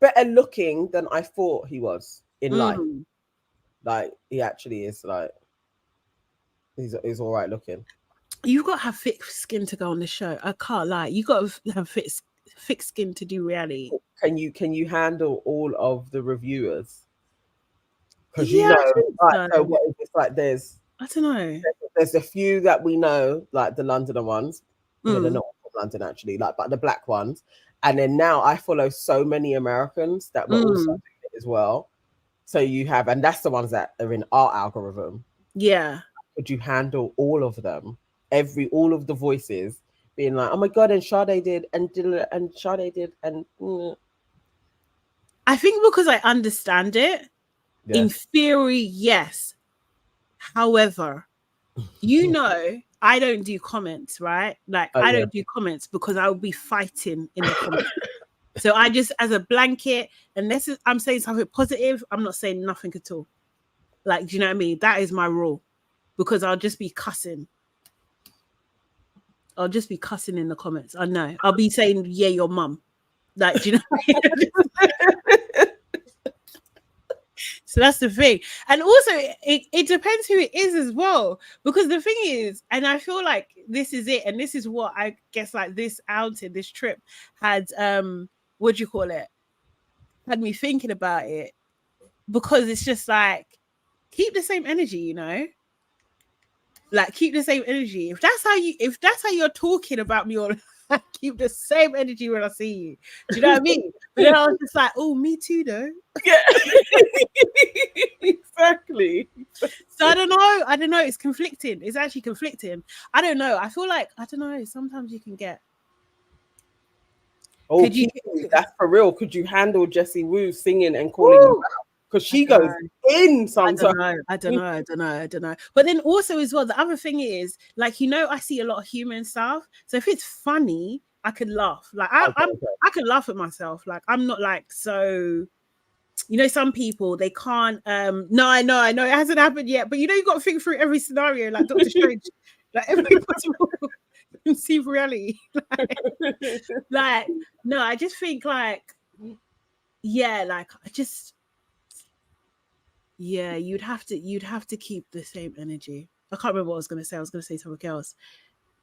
better looking than I thought he was in life. Like he actually is. Like he's all right looking. You've got to have thick skin to go on the show. I can't lie. You got to have thick skin to do reality. Can you handle all of the reviewers? Because so what is this like? I don't know. There's a few that we know, like the Londoner ones. Well, they're not from London actually, like but the black ones. And then now I follow so many Americans that were also doing it as well. So you have, and that's the ones that are in our algorithm. Yeah. Could you handle all of them? All of the voices being like, oh my god, and Sade did, and Sade did, and I think because I understand it, in theory, yes. However, I don't do comments, right? Like I don't do comments because I would be fighting in the comments. So I just, as a blanket, unless I'm saying something positive, I'm not saying nothing at all. Like, do you know what I mean? That is my rule, because I'll just be cussing. I'll just be cussing in the comments. I know. I'll be saying, yeah, your mum. Like, do you know? So that's the thing. And also, it depends who it is as well. Because the thing is, and I feel like this is it, and this is what I guess like this outing, this trip had, what do you call it? Had me thinking about it. Because it's just like, keep the same energy, you know? Like, keep the same energy. If that's how you're talking about me, or keep the same energy when I see you. Do you know what I mean? But then I was just like, oh, me too, though. Yeah. Exactly. So I don't know. It's conflicting. It's actually conflicting. I don't know. I feel like, I don't know. Sometimes you can get. Oh, that's for real. Could you handle Jessie Woo singing and calling you out? Because she goes in sometimes. I don't know. But then also as well, the other thing is, like, I see a lot of humor and stuff. So if it's funny, I could laugh. Like I can laugh at myself. Like I'm not like so. Some people they can't. No, I know it hasn't happened yet. But you got to think through every scenario, like Doctor Strange, like every possible conceived reality. Like no, I just think like, yeah, like I just. Yeah, you'd have to keep the same energy. I can't remember what I was going to say. I was going to say something else.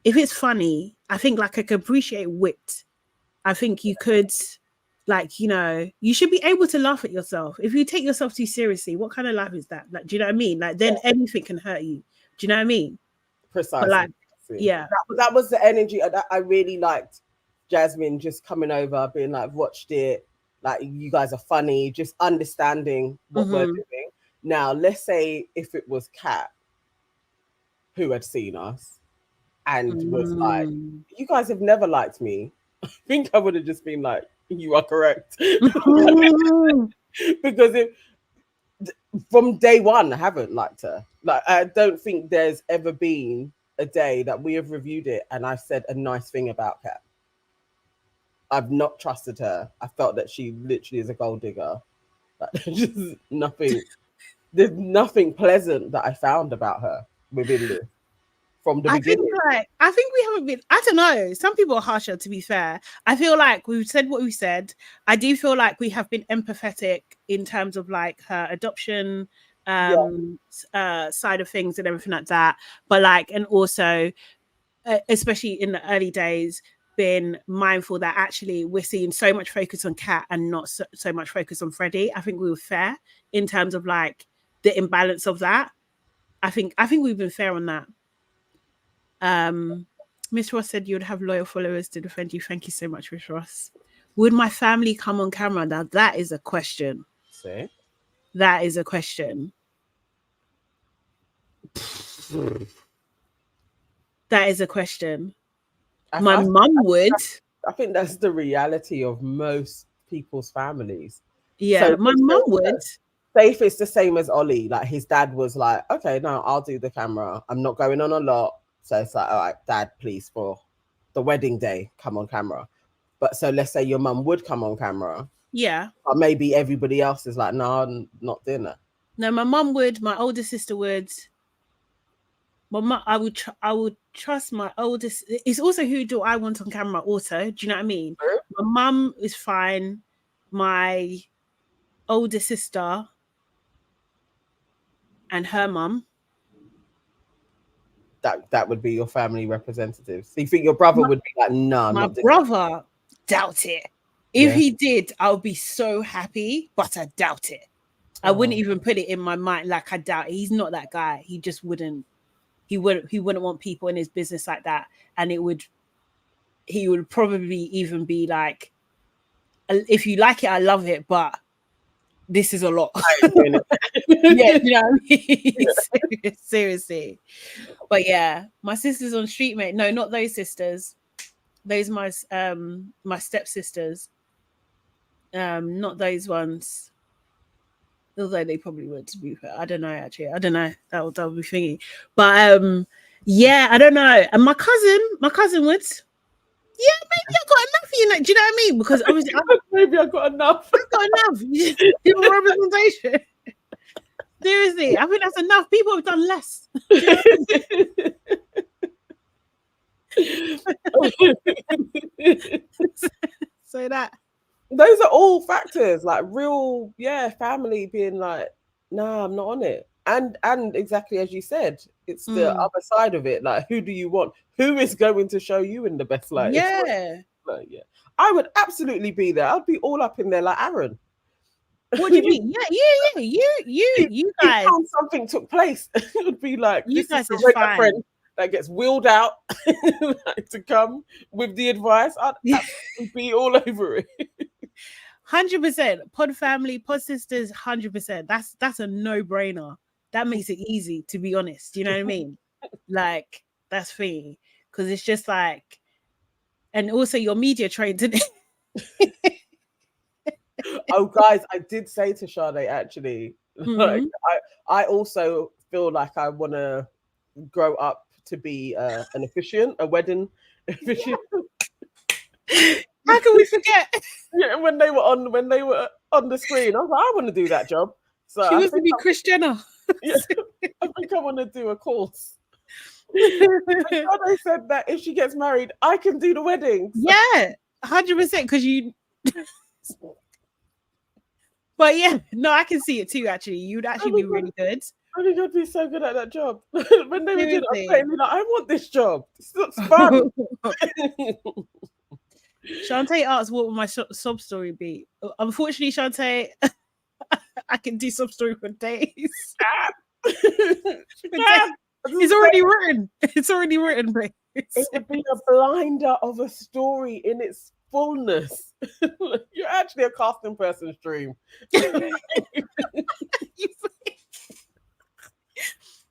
If it's funny, I think like I can appreciate wit. I think you could, like, you should be able to laugh at yourself. If you take yourself too seriously, what kind of laugh is that? Like, do you know what I mean? Like, then anything can hurt you. Do you know what I mean? Precisely. But like, yeah. That was the energy that I really liked. Jasmine just coming over, being like, watched it. Like, you guys are funny, just understanding what we're doing. Now, let's say if it was Kat who had seen us and was like, you guys have never liked me. I think I would have just been like, you are correct. Because from day one, I haven't liked her. Like, I don't think there's ever been a day that we have reviewed it and I've said a nice thing about Kat. I've not trusted her. I felt that she literally is a gold digger. Like, just nothing. There's nothing pleasant that I found about her within this from the beginning. I think we haven't been. I don't know. Some people are harsher. To be fair, I feel like we've said what we said. I do feel like we have been empathetic in terms of like her adoption, side of things and everything like that. But like, and also, especially in the early days, been mindful that actually we're seeing so much focus on Kat and not so much focus on Freddy. I think we were fair in terms of like the imbalance of that. I think we've been fair on that. Miss Ross said you'd have loyal followers to defend you. Thank you so much, Miss Ross. Would my family come on camera? Now that is a question. See? That is a question. That is a question. My mum would. I think that's the reality of most people's families. Yeah, so my mum would. Say if it's the same as Ollie, like his dad was like, okay, no, I'll do the camera. I'm not going on a lot. So it's like, all right, Dad, please, for the wedding day, come on camera. But so let's say your mum would come on camera. Yeah. Or maybe everybody else is like, no, I'm not doing that. No, my mum would. My older sister would. My mum, I would trust my oldest. It's also who do I want on camera also. Do you know what I mean? Sure. My mum is fine. My older sister and her mum. That would be your family representatives. So you think your brother would be like, no, my brother, doubt it. If he did, I would be so happy, but I doubt it. I wouldn't even put it in my mind. Like, I doubt it. He's not that guy. He just wouldn't. He wouldn't want people in his business like that. And he would probably even be like, if you like it, I love it, but this is a lot. Yeah, you know what I mean? Seriously. But yeah, my sisters on Street Mate. No, not those sisters. Those my stepsisters. Not those ones. Although they probably would, to be fair. I don't know, actually. I don't know. That would be thingy. But yeah, I don't know. And my cousin would. Yeah, maybe I got enough, you know. Do you know what I mean? Because obviously, maybe I got enough. I got enough. Your representation. Seriously, I think that's enough. People have done less. So that those are all factors, like real, family being like, nah, I'm not on it. And exactly as you said, it's the other side of it. Like, who do you want? Who is going to show you in the best light? Yeah. I would absolutely be there. I'd be all up in there like Aaron. What do you mean? Yeah. You guys. Something took place. It would be like, you guys is a fine. Friend that gets wheeled out to come with the advice. I'd absolutely be all over it. 100%. Pod family, pod sisters, 100%. That's a no-brainer. That makes it easy, to be honest. You know what I mean? Like, that's free. Because it's just like, and also you're media trained, isn't it? Oh, guys, I did say to Sade, actually, like, I also feel like I want to grow up to be an officiant, a wedding officiant. How can we forget? Yeah, when they were on the screen, I was like, I want to do that job. So she wants to be Kris Jenner. Yeah, I think I want to do a course. They said that if she gets married, I can do the wedding. So. Yeah, 100%. Because you. But yeah, no, I can see it too. Actually, you'd actually be really good. I think I'd be so good at that job. When they were doing it, I was like, I want this job. This looks fun. Shantae asks, what would my sob story be? Unfortunately, Shantae, I can do sob story for days. It's already written. It's already written, babe. It would be a blinder of a story in its fullness. You're actually a casting person's dream.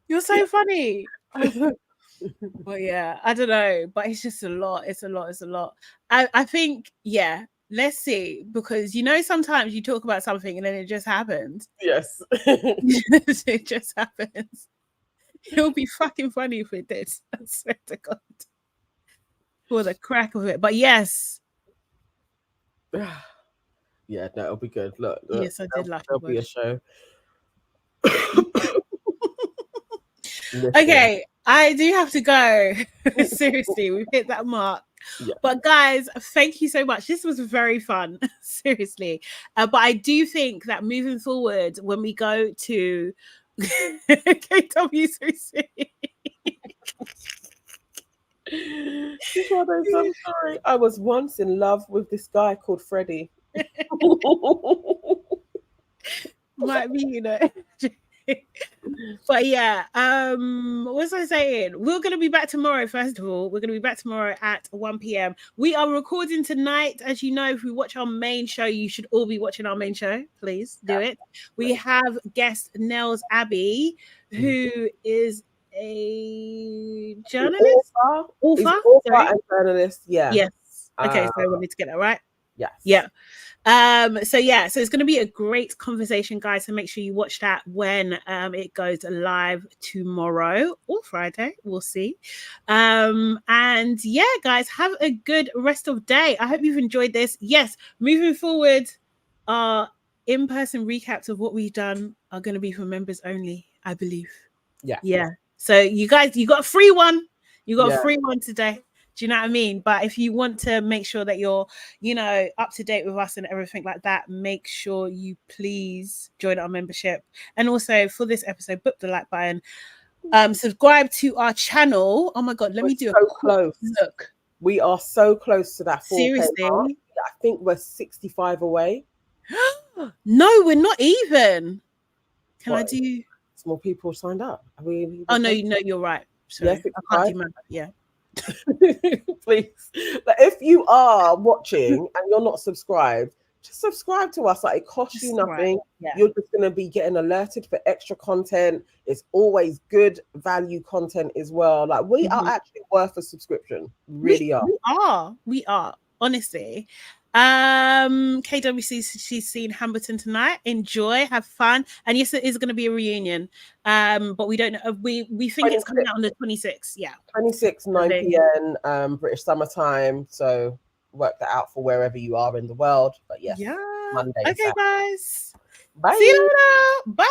You're so funny. But yeah, I don't know. But it's just a lot. It's a lot. I think, yeah, let's see. Because, you know, sometimes you talk about something and then it just happens. Yes. It just happens. It would be fucking funny if it did. I swear to God. For the crack of it. But yes. Yeah, no, it'll be good. Look, yes, I did like there'll be a show. Okay, I do have to go. Seriously, we've hit that mark. Yeah. But guys, thank you so much. This was very fun, seriously. But I do think that moving forward, when we go to KW so soon. I'm sorry. I was once in love with this guy called Freddy. Might be, you know. But yeah, what was I saying? We're gonna be back tomorrow. First of all, we're gonna be back tomorrow at 1 p.m. We are recording tonight. As you know, if we watch our main show, you should all be watching our main show. Please do it. We have guest Nels Abbey, who is a journalist, author and journalist. Yeah. Yes. Okay, so I wanted to get that right. Yes. Yeah. So it's going to be a great conversation, guys. So make sure you watch that when it goes live tomorrow or Friday. We'll see. And yeah, guys, have a good rest of day. I hope you've enjoyed this. Yes, moving forward, our in-person recaps of what we've done are going to be for members only, I believe. Yeah. So you guys, you got a free one. You got a free one today. Do you know what I mean? But if you want to make sure that you're, you know, up to date with us and everything like that, make sure you please join our membership. And also for this episode, book the like button. Subscribe to our channel. Oh my God, let me do a close look. We are so close to that 4K Seriously? mark. I think we're 65 away. No, we're not even. Can I do? More people signed up. No, you're right. Sorry. Yes, I can't do math. Yeah. Please, but if you are watching and you're not subscribed, just subscribe to us. Like, it costs you nothing. You're just going to be getting alerted for extra content. It's always good value content as well. Like, we are actually worth a subscription. We are honestly. KWC, she's seen Hamilton tonight. Enjoy, have fun, and yes, it is going to be a reunion. But we don't know. We think it's coming out on the 26th. Yeah, 26, 9 p.m. British summertime. So work that out for wherever you are in the world. But yes, Monday. Okay, guys. Bye. See you later. Bye.